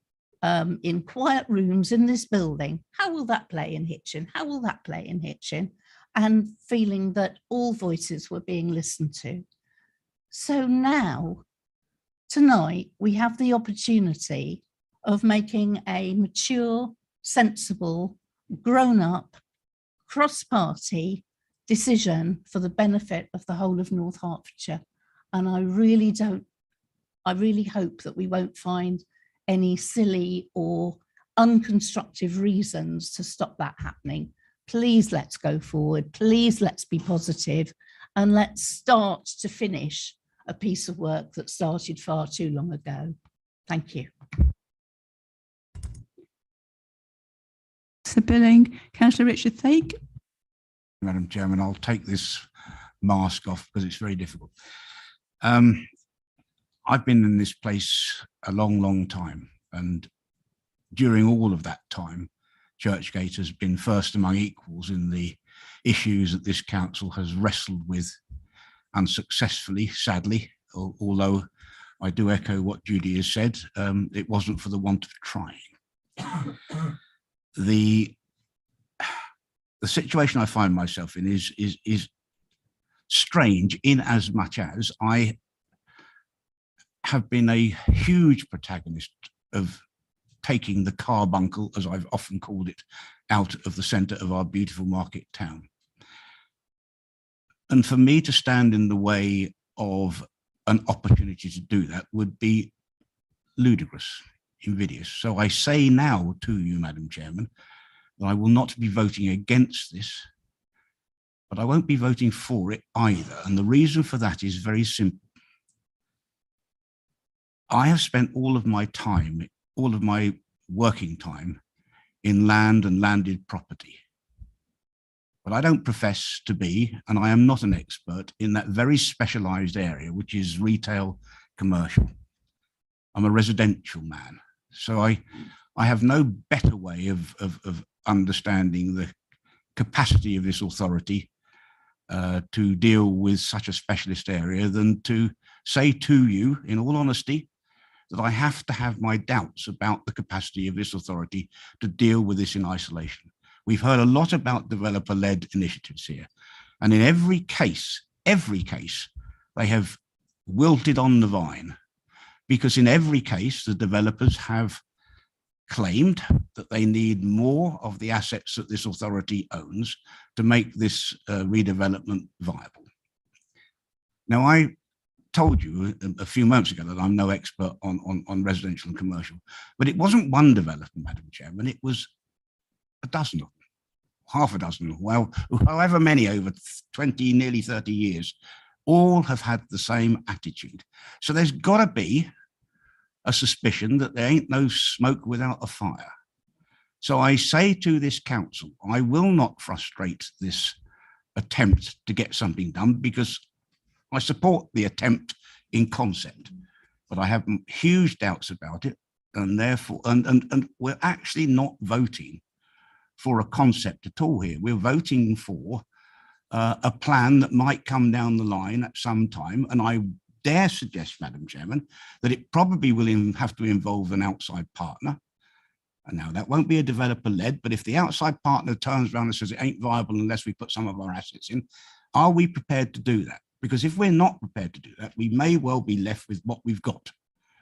in quiet rooms in this building, how will that play in Hitchin? How will that play in Hitchin? And feeling that all voices were being listened to. So now, tonight, we have the opportunity of making a mature, sensible, grown-up, cross-party decision for the benefit of the whole of North Hertfordshire. And I really hope that we won't find any silly or unconstructive reasons to stop that happening. Please, let's go forward. Please, let's be positive, and let's start to finish a piece of work that started far too long ago. Thank you. Councillor Billing. Councillor Richard Thake. Madam Chairman, I'll take this mask off because it's very difficult. I've been in this place a long time, and during all of that time, Churchgate has been first among equals in the issues that this council has wrestled with unsuccessfully, sadly, although I do echo what Judy has said, it wasn't for the want of trying. The situation I find myself in is strange, in as much as I have been a huge protagonist of taking the carbuncle, as I've often called it, out of the centre of our beautiful market town. And for me to stand in the way of an opportunity to do that would be ludicrous, invidious. So I say now to you, Madam Chairman, that I will not be voting against this, but I won't be voting for it either. And the reason for that is very simple. I have spent all of my time, all of my working time in land and landed property. But I don't profess to be, and I am not an expert in that very specialized area, which is retail commercial. I'm a residential man. So I have no better way of understanding the capacity of this authority to deal with such a specialist area than to say to you, in all honesty, that I have to have my doubts about the capacity of this authority to deal with this in isolation. We've heard a lot about developer-led initiatives here. And in every case, they have wilted on the vine, because in every case, the developers have claimed that they need more of the assets that this authority owns to make this redevelopment viable. Now, I told you a few moments ago that I'm no expert on residential and commercial, but it wasn't one developer, Madam Chairman, it was a dozen of them, half a dozen, well, however many over 20, nearly 30 years, all have had the same attitude. So there's got to be a suspicion that there ain't no smoke without a fire. So I say to this council, I will not frustrate this attempt to get something done, because I support the attempt in concept, but I have huge doubts about it. And therefore, and we're actually not voting for a concept at all here. We're voting for a plan that might come down the line at some time. And I dare suggest, Madam Chairman, that it probably will have to involve an outside partner. And now that won't be a developer led, but if the outside partner turns around and says it ain't viable unless we put some of our assets in, are we prepared to do that? Because if we're not prepared to do that, we may well be left with what we've got.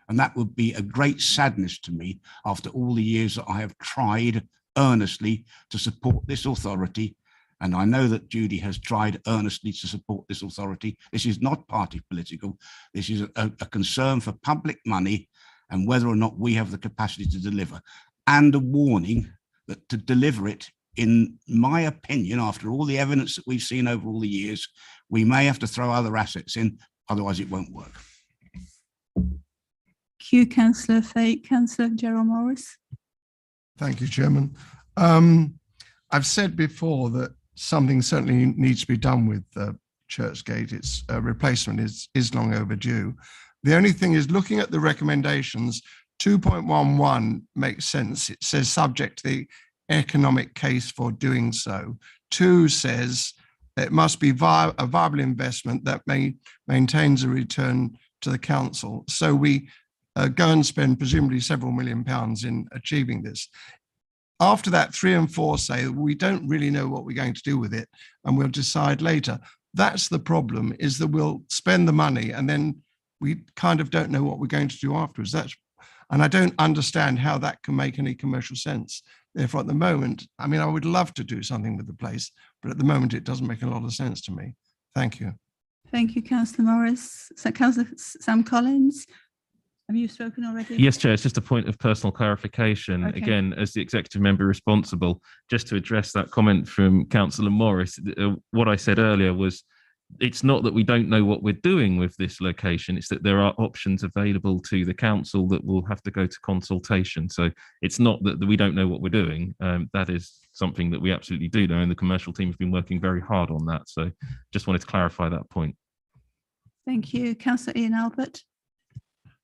And that would be a great sadness to me after all the years that I have tried earnestly to support this authority. And I know that Judy has tried earnestly to support this authority. This is not party political. This is a concern for public money and whether or not we have the capacity to deliver. And a warning that to deliver it, in my opinion, after all the evidence that we've seen over all the years, we may have to throw other assets in, otherwise it won't work. Cue Councillor Fake. Councillor Gerald Morris. Thank you, Chairman. I've said before that something certainly needs to be done with Churchgate. Its replacement is long overdue. The only thing is, looking at the recommendations, 2.11 makes sense. It says subject to the economic case for doing so. 2 says it must be a viable investment that maintains a return to the council. So we go and spend presumably several £1 million in achieving this. After that, 3 and 4 say we don't really know what we're going to do with it and we'll decide later. That's the problem, is that we'll spend the money and then we kind of don't know what we're going to do afterwards. And I don't understand how that can make any commercial sense. Therefore, at the moment, I mean, I would love to do something with the place, but at the moment, it doesn't make a lot of sense to me. Thank you. Thank you, Councillor Morris. So, Councillor Sam Collins, have you spoken already? Yes, Chair, it's just a point of personal clarification. Okay. Again, as the executive member responsible, just to address that comment from Councillor Morris, what I said earlier was, it's not that we don't know what we're doing with this location, it's that there are options available to the council that will have to go to consultation. So it's not that we don't know what we're doing. That is something that we absolutely do know, and the commercial team have been working very hard on that. So just wanted to clarify that point. Thank you. Councillor Ian Albert.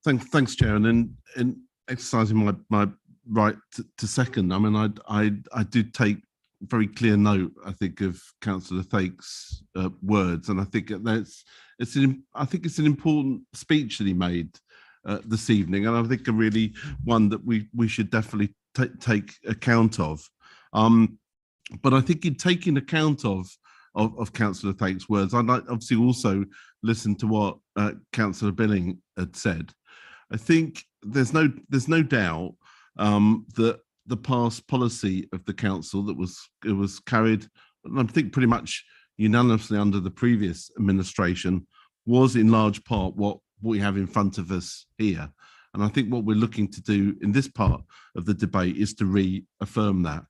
Thanks, Chair. And in exercising my right to second, I mean, I did take very clear note, I think, of Councillor Thake's words, and I think it's an important speech that he made this evening, and I think a really one that we should definitely take account of. But I think in taking account of Councillor Thake's words, I'd like obviously also listen to what Councillor Billing had said. I think there's no doubt that the past policy of the council that was carried, I think, pretty much unanimously under the previous administration was in large part what we have in front of us here. And I think what we're looking to do in this part of the debate is to reaffirm that.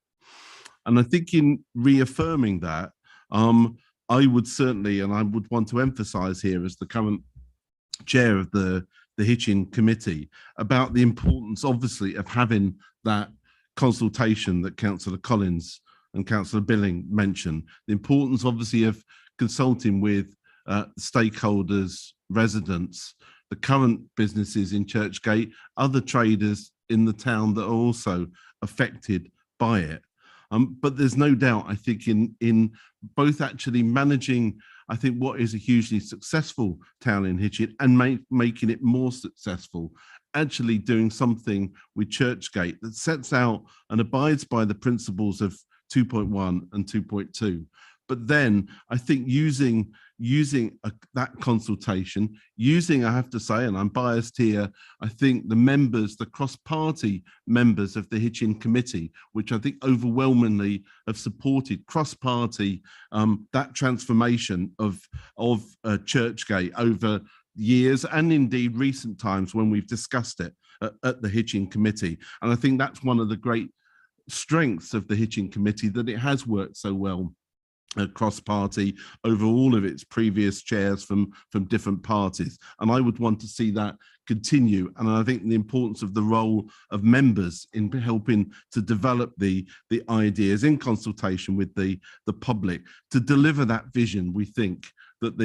And I think in reaffirming that, I would certainly, and I would want to emphasize here as the current chair of the Hitchin committee, about the importance, obviously, of having that consultation that Councillor Collins and Councillor Billing mentioned, the importance, obviously, of consulting with stakeholders, residents, the current businesses in Churchgate, other traders in the town that are also affected by it. But there's no doubt, I think, in both actually managing, I think, what is a hugely successful town in Hitchin and making it more successful, actually doing something with Churchgate that sets out and abides by the principles of 2.1 and 2.2. But then I think using that consultation, I have to say, and I'm biased here, I think the members, the cross-party members of the Hitchin committee, which I think overwhelmingly have supported cross-party that transformation of Churchgate over years and indeed recent times when we've discussed it at the Hitchin committee. And I think that's one of the great strengths of the Hitchin committee, that it has worked so well cross-party over all of its previous chairs from different parties, and I would want to see that continue. And I think the importance of the role of members in helping to develop the ideas in consultation with the public to deliver that vision, we think that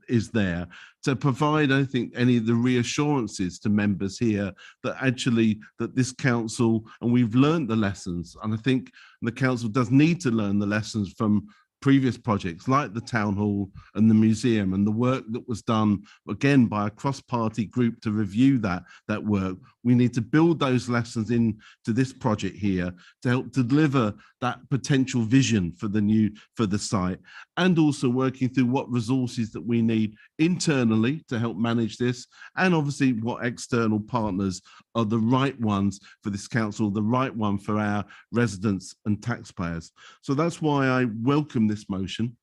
is there to provide, I think, any of the reassurances to members here that actually that this council, and we've learned the lessons, and I think the council does need to learn the lessons from previous projects like the town hall and the museum, and the work that was done again by a cross-party group to review that work. We need to build those lessons into this project here to help deliver that potential vision for the site, and also working through what resources that we need internally to help manage this, and obviously what external partners are the right ones for this council, the right one for our residents and taxpayers. So that's why I welcome this motion.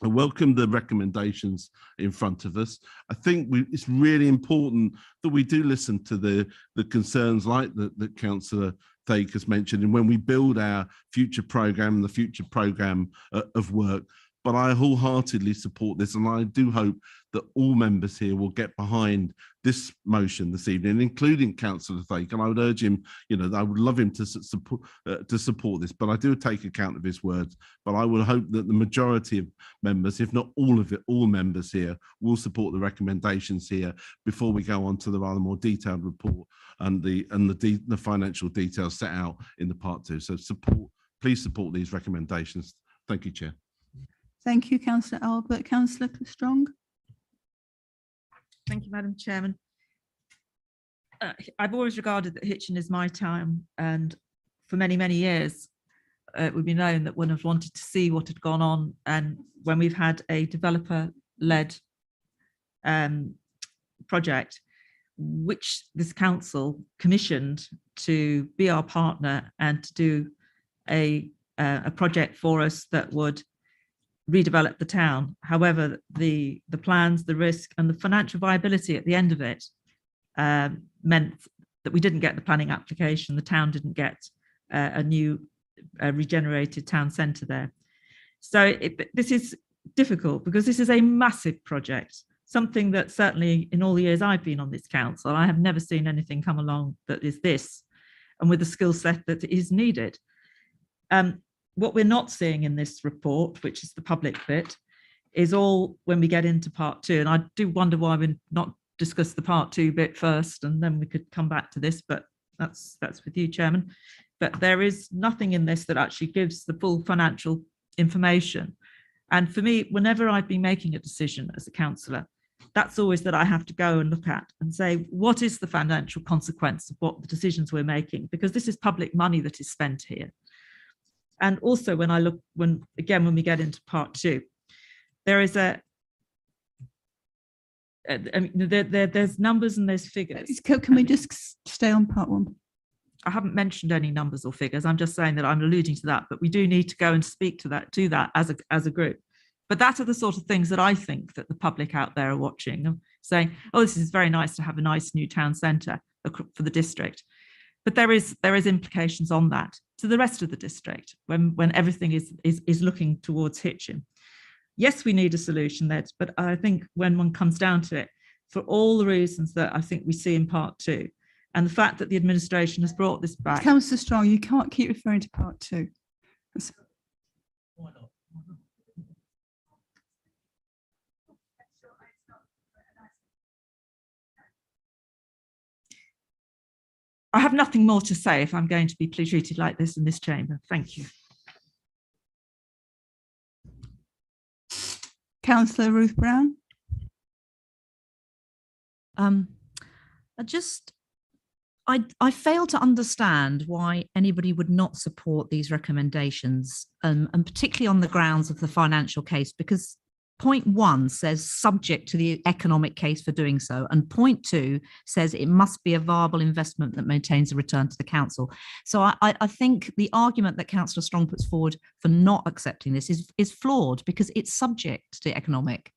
I welcome the recommendations in front of us. I think it's really important that we do listen to the concerns like that Councillor Thake has mentioned, and when we build our future programme, the future programme of work. But I wholeheartedly support this, and I do hope that all members here will get behind this motion this evening, including Councillor Thake. And I would urge him, I would love him to support this, but I do take account of his words. But I would hope that the majority of members, if not all members here, will support the recommendations here before we go on to the rather more detailed report and the financial details set out in the part 2. So please support these recommendations. Thank you, Chair. Thank you, Councillor Albert. Councillor Strong. Thank you, Madam Chairman. I've always regarded that Hitchin is my town, and for many, many years, it would be known that one have wanted to see what had gone on. And when we've had a developer-led project, which this council commissioned to be our partner and to do a project for us that would redevelop the town. However, the plans, the risk and the financial viability at the end of it meant that we didn't get the planning application. The town didn't get a new regenerated town centre there. So this is difficult because this is a massive project, something that certainly in all the years I've been on this council, I have never seen anything come along that is this, and with the skill set that is needed. What we're not seeing in this report, which is the public bit, is all when we get into part 2. And I do wonder why we're not discuss the part 2 bit first, and then we could come back to this, but that's with you, Chairman. But there is nothing in this that actually gives the full financial information. And for me, whenever I've been making a decision as a councillor, that's always that I have to go and look at and say, what is the financial consequence of what the decisions we're making? Because this is public money that is spent here. And also when I look, when we get into part 2, there is there's numbers and there's figures. Can we just stay on part 1? I haven't mentioned any numbers or figures. I'm just saying that I'm alluding to that, but we do need to go and speak to that as a group. But that are the sort of things that I think that the public out there are watching, saying, oh, this is very nice to have a nice new town centre for the district. But there is implications on that to the rest of the district when everything is looking towards Hitchin. Yes, we need a solution there, but I think when one comes down to it, for all the reasons that I think we see in part 2, and the fact that the administration has brought this back. Councillor Strong, you can't keep referring to part 2. Why not? I have nothing more to say if I'm going to be treated like this in this chamber. Thank you. Councillor Ruth Brown. I fail to understand why anybody would not support these recommendations, and particularly on the grounds of the financial case, because point 1 says subject to the economic case for doing so, and point 2 says it must be a viable investment that maintains a return to the council. So I think the argument that Councillor Strong puts forward for not accepting this is flawed, because it's subject to economic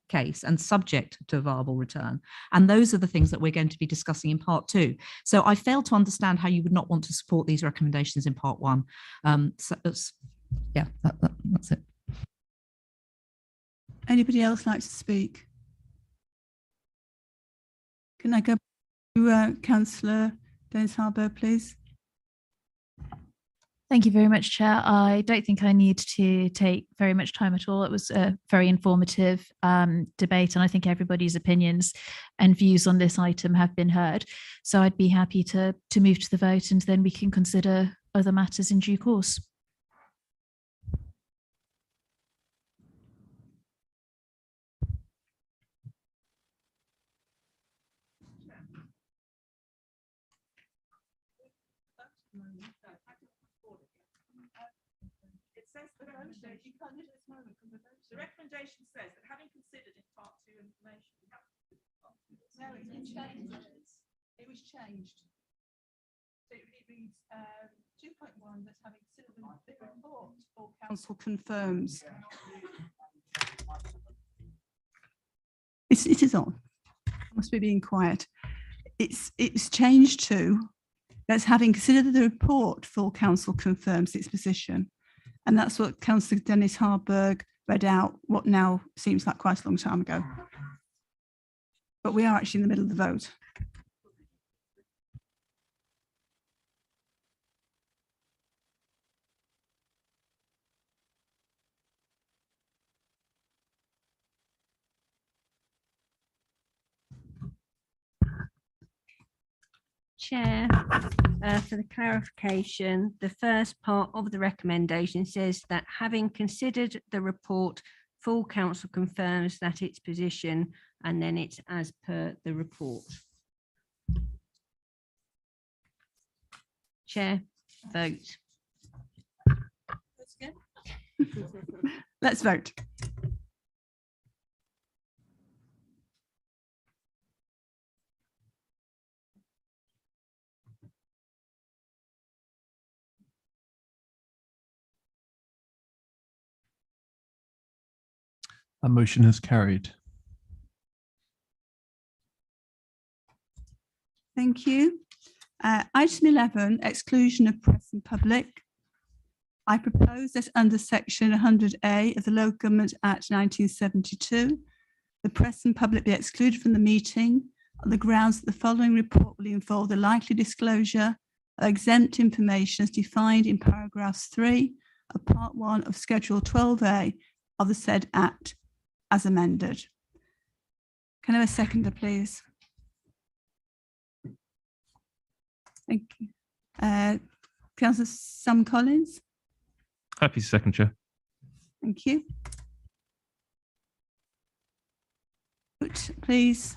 case and subject to a viable return, and those are the things that we're going to be discussing in part 2. So I fail to understand how you would not want to support these recommendations in part 1. That's it. Anybody else like to speak? Can I go to Councillor Dennis Harbour, please? Thank you very much, Chair. I don't think I need to take very much time at all. It was a very informative debate, and I think everybody's opinions and views on this item have been heard. So I'd be happy to move to the vote, and then we can consider other matters in due course. The recommendation says that having considered in part 2 information, No, it's been changed. It was changed. So it reads 2.1 that's having considered the report or council confirms. It is on. I must be being quiet. It's changed to that's having considered the report, full council confirms its position. And that's what Councillor Dennis Harburg read out, what now seems like quite a long time ago. But we are actually in the middle of the vote. Chair, for the clarification, the first part of the recommendation says that having considered the report, full council confirms that its position, and then it's as per the report. Chair, vote. Let's vote. That motion has carried. Thank you. Item 11, exclusion of press and public. I propose that under section 100A of the Local Government Act 1972, the press and public be excluded from the meeting on the grounds that the following report will involve the likely disclosure of exempt information as defined in paragraphs 3 of part 1 of schedule 12A of the said act as amended. Can I have a seconder, please? Thank you. Councillor Sam Collins. Happy to second, Chair. Thank you. Vote, please.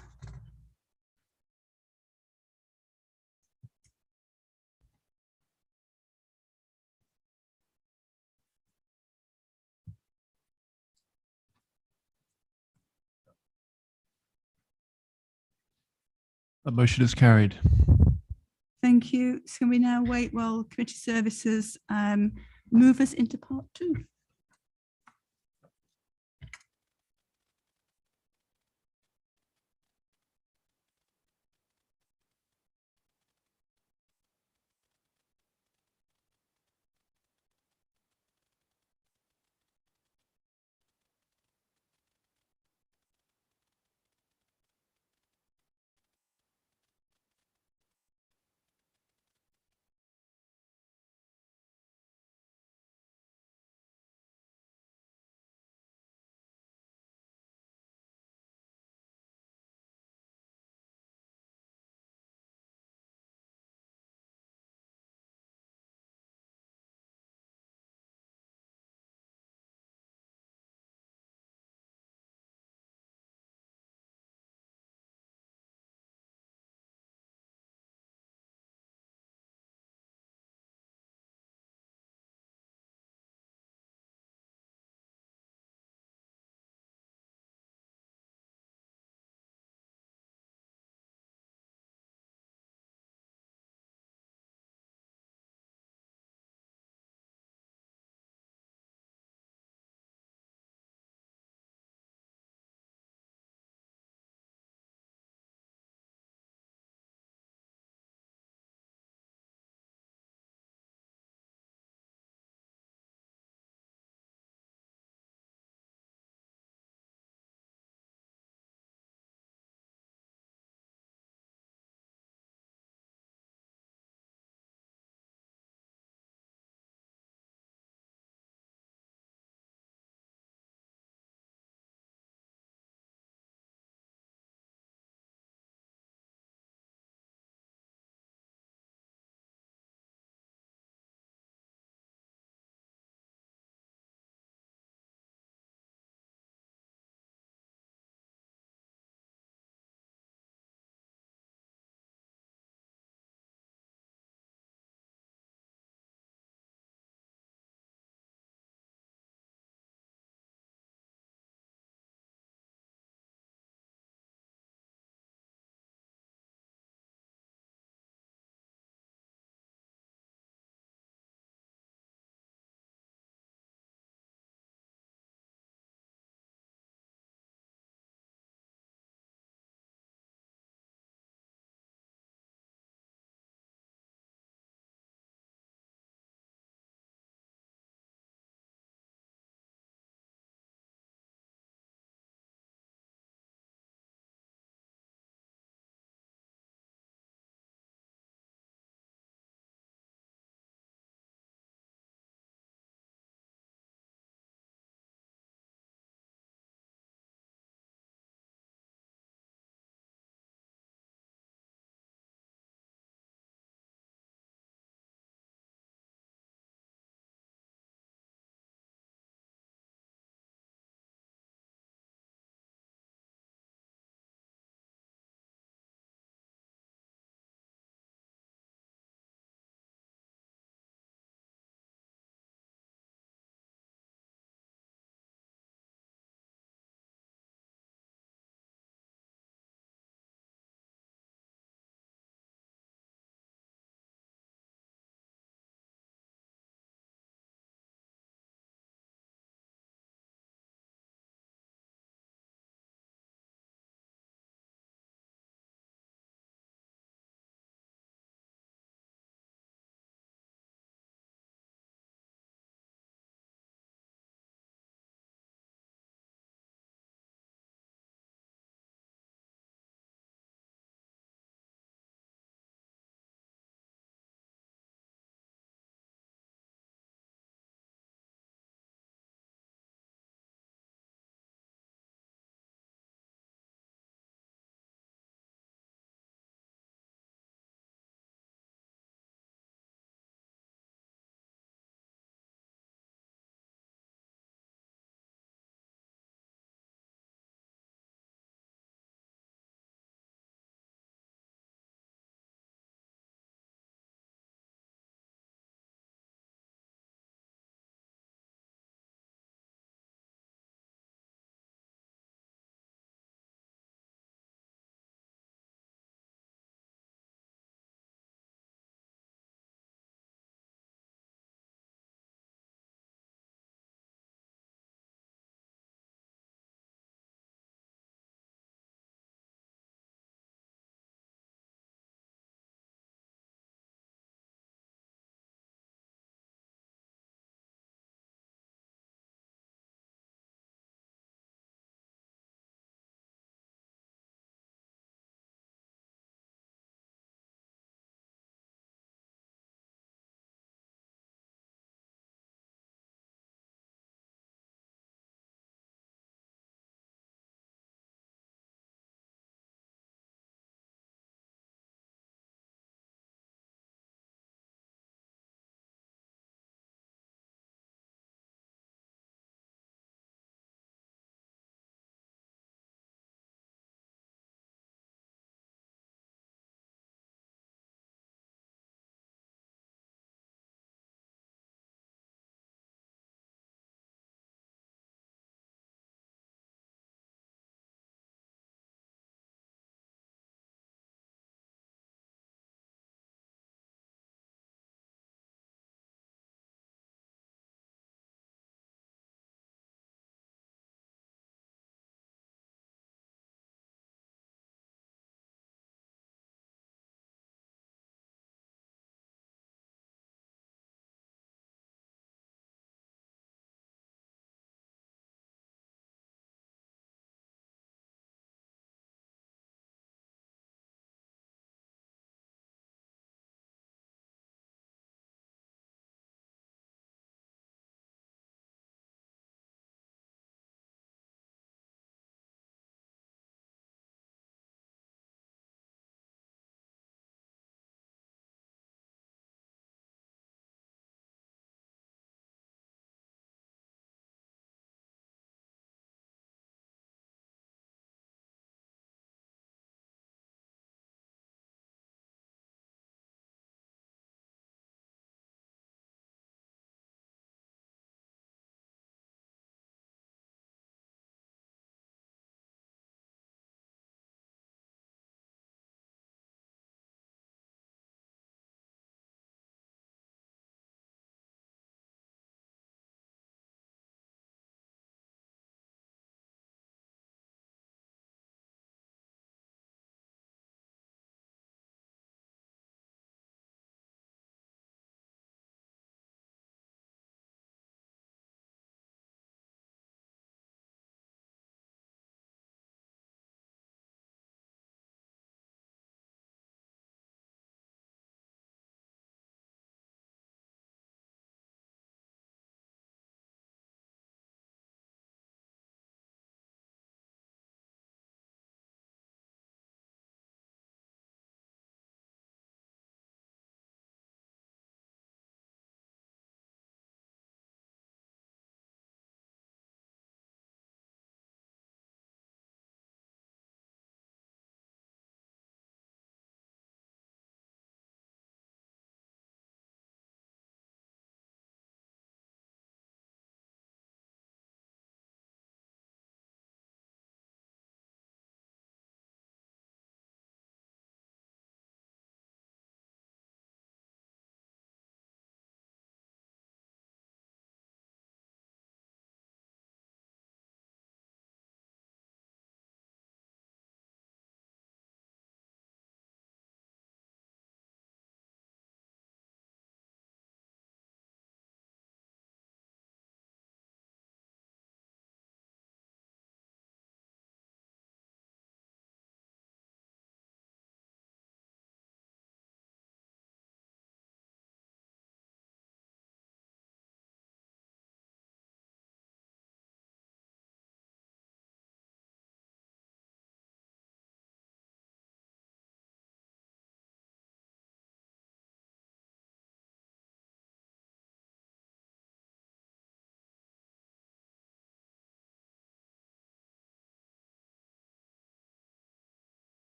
That motion is carried. Thank you. So can we now wait while committee services move us into part 2?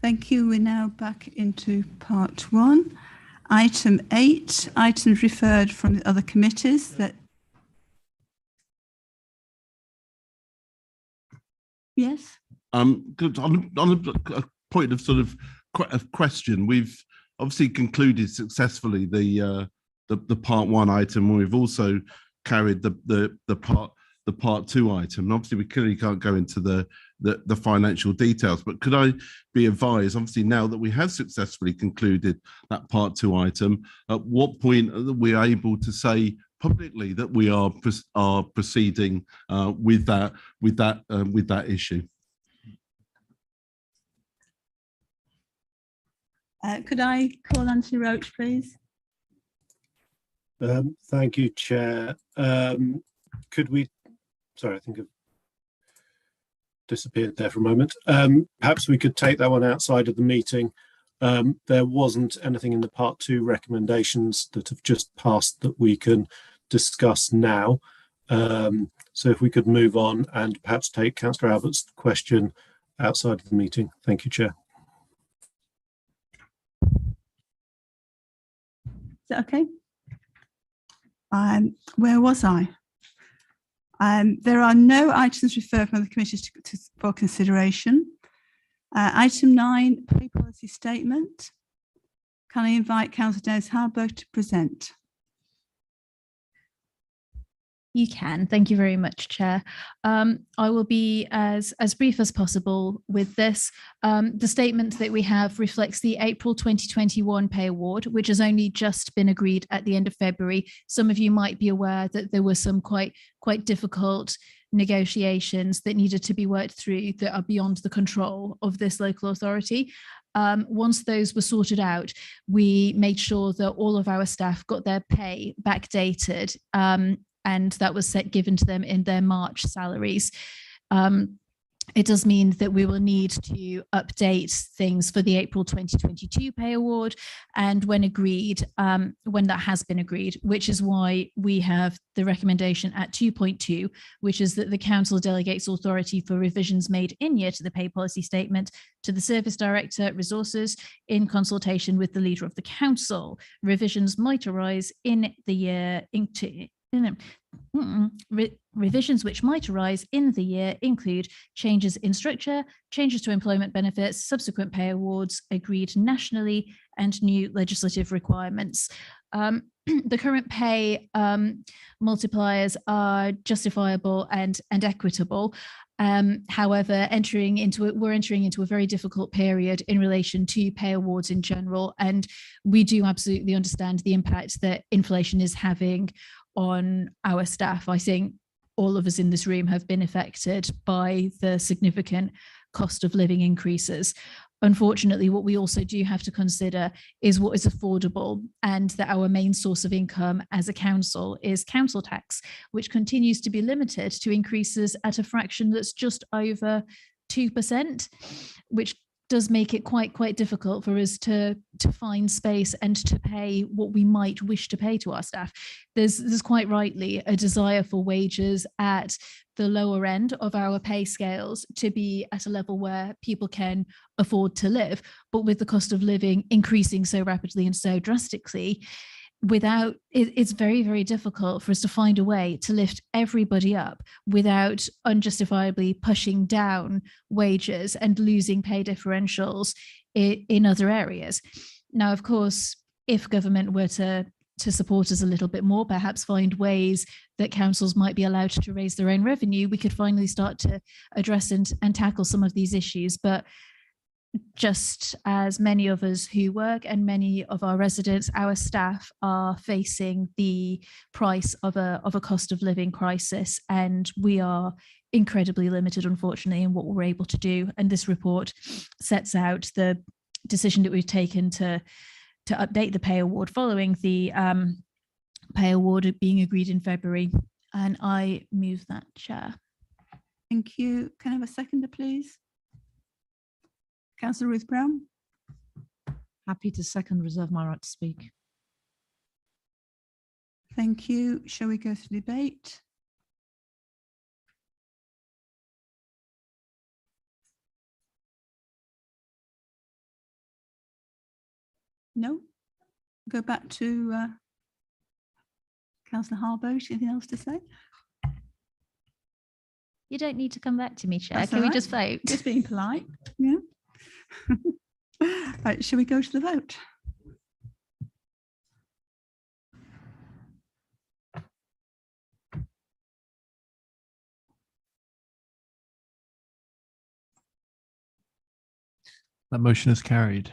Thank you. We're now back into part 1. Item 8, items referred from the other committees that. Yes. Good. On a point of sort of question, we've obviously concluded successfully the part 1 item. We've also carried the part 2 item. And obviously, we clearly can't go into the financial details. But could I be advised, obviously, now that we have successfully concluded that part 2 item, at what point are we able to say publicly that we are proceeding with that issue? Could I call Anthony Roach, please? Thank you, Chair. Could we, sorry, I think I've disappeared there for a moment. Perhaps we could take that one outside of the meeting. There wasn't anything in the part 2 recommendations that have just passed that we can discuss now. So if we could move on and perhaps take Councillor Albert's question outside of the meeting. Thank you, Chair. Is that okay? Where was I? There are no items referred from the committees for consideration. Item 9, pay policy statement. Can I invite Councillor Dennis Harburg to present? You can. Thank you very much, Chair. I will be as brief as possible with this. The statement that we have reflects the April 2021 pay award, which has only just been agreed at the end of February. Some of you might be aware that there were some quite difficult negotiations that needed to be worked through that are beyond the control of this local authority. Once those were sorted out, we made sure that all of our staff got their pay backdated, and that was given to them in their March salaries. It does mean that we will need to update things for the April 2022 pay award, and when agreed, when that has been agreed, which is why we have the recommendation at 2.2, which is that the council delegates authority for revisions made in year to the pay policy statement to the Service Director, Resources, in consultation with the leader of the council. Revisions might arise in the year revisions which might arise in the year include changes in structure, changes to employment benefits, subsequent pay awards agreed nationally, and new legislative requirements. The current pay multipliers are justifiable and equitable. However, we're entering into a very difficult period in relation to pay awards in general, and we do absolutely understand the impact that inflation is having on our staff. I think all of us in this room have been affected by the significant cost of living increases. Unfortunately, what we also do have to consider is what is affordable, and that our main source of income as a council is council tax, which continues to be limited to increases at a fraction that's just over 2%, which does make it quite difficult for us to find space and to pay what we might wish to pay to our staff. There's quite rightly a desire for wages at the lower end of our pay scales to be at a level where people can afford to live, but with the cost of living increasing so rapidly and so drastically, it's very difficult for us to find a way to lift everybody up without unjustifiably pushing down wages and losing pay differentials in other areas. Now, of course, if government were to support us a little bit more, perhaps find ways that councils might be allowed to raise their own revenue, we could finally start to address and tackle some of these issues. But just as many of us who work and many of our residents, our staff are facing the price of a cost of living crisis, and we are incredibly limited, unfortunately, in what we're able to do. And this report sets out the decision that we've taken to update the pay award following the pay award being agreed in February. And I move that, Chair. Thank you. Can I have a seconder, please? Councillor Ruth Brown. Happy to second, reserve my right to speak. Thank you. Shall we go to debate? No? Go back to Councillor Harboach. Anything else to say? You don't need to come back to me, Chair. That's Can all we right. just vote? Just being polite. Yeah. Right, shall we go to the vote? That motion is carried.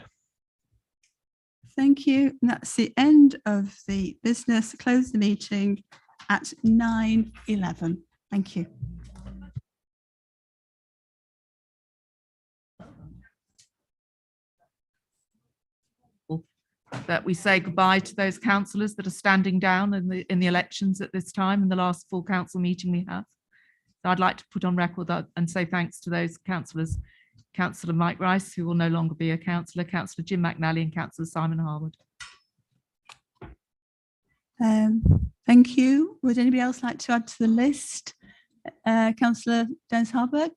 Thank you. And that's the end of the business. Close the meeting at 9:11. Thank you. That we say goodbye to those councillors that are standing down in the elections at this time, in the last full council meeting we have. So I'd like to put on record that and say thanks to those councillors, Councillor Mike Rice, who will no longer be a councillor, Councillor Jim McNally and Councillor Simon Harwood. Thank you. Would anybody else like to add to the list? Councillor Dennis Harburg?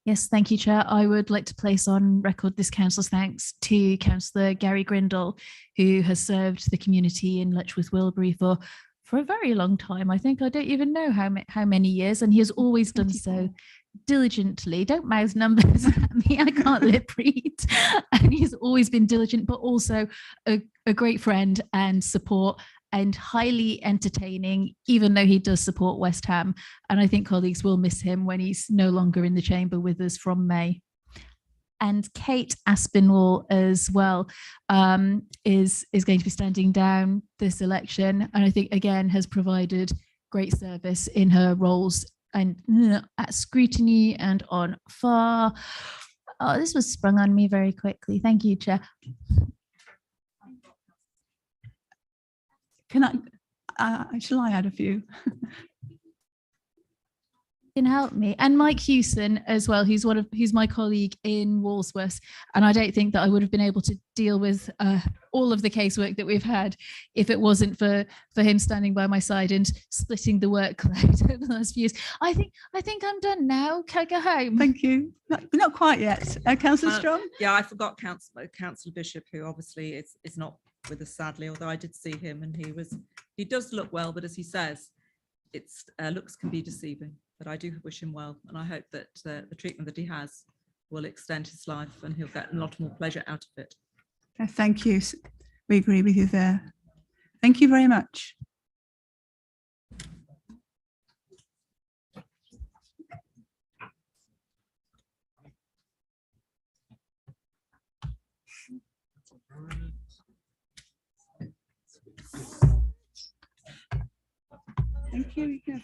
Yes, thank you, Chair. I would like to place on record this council's thanks to Councillor Gary Grindle, who has served the community in Letchworth Wilbury for a very long time. I think I don't even know how many years, and he has always done so diligently. Don't mouse numbers at me, I can't lip read. And he's always been diligent, but also a great friend and support, and highly entertaining, even though he does support West Ham. And I think colleagues will miss him when he's no longer in the chamber with us from May. And Kate Aspinwall as well is going to be standing down this election. And I think, again, has provided great service in her roles and at scrutiny and on FAR. Oh, this was sprung on me very quickly. Thank you, Chair. Can shall I add a few? Can help me, and Mike Hewson as well, who's my colleague in Walsworth, and I don't think that I would have been able to deal with all of the casework that we've had if it wasn't for him standing by my side and splitting the workload over the last few years. I think I'm done now. Can I go home? Thank you. Not quite yet. Councillor Strong? Yeah, I forgot Councillor Bishop, who obviously is not with us, sadly, although I did see him and he does look well, but as he says, it's looks can be deceiving. But I do wish him well, and I hope that the treatment that he has will extend his life and he'll get a lot more pleasure out of it. Thank you. We agree with you there. Thank you very much. Thank you.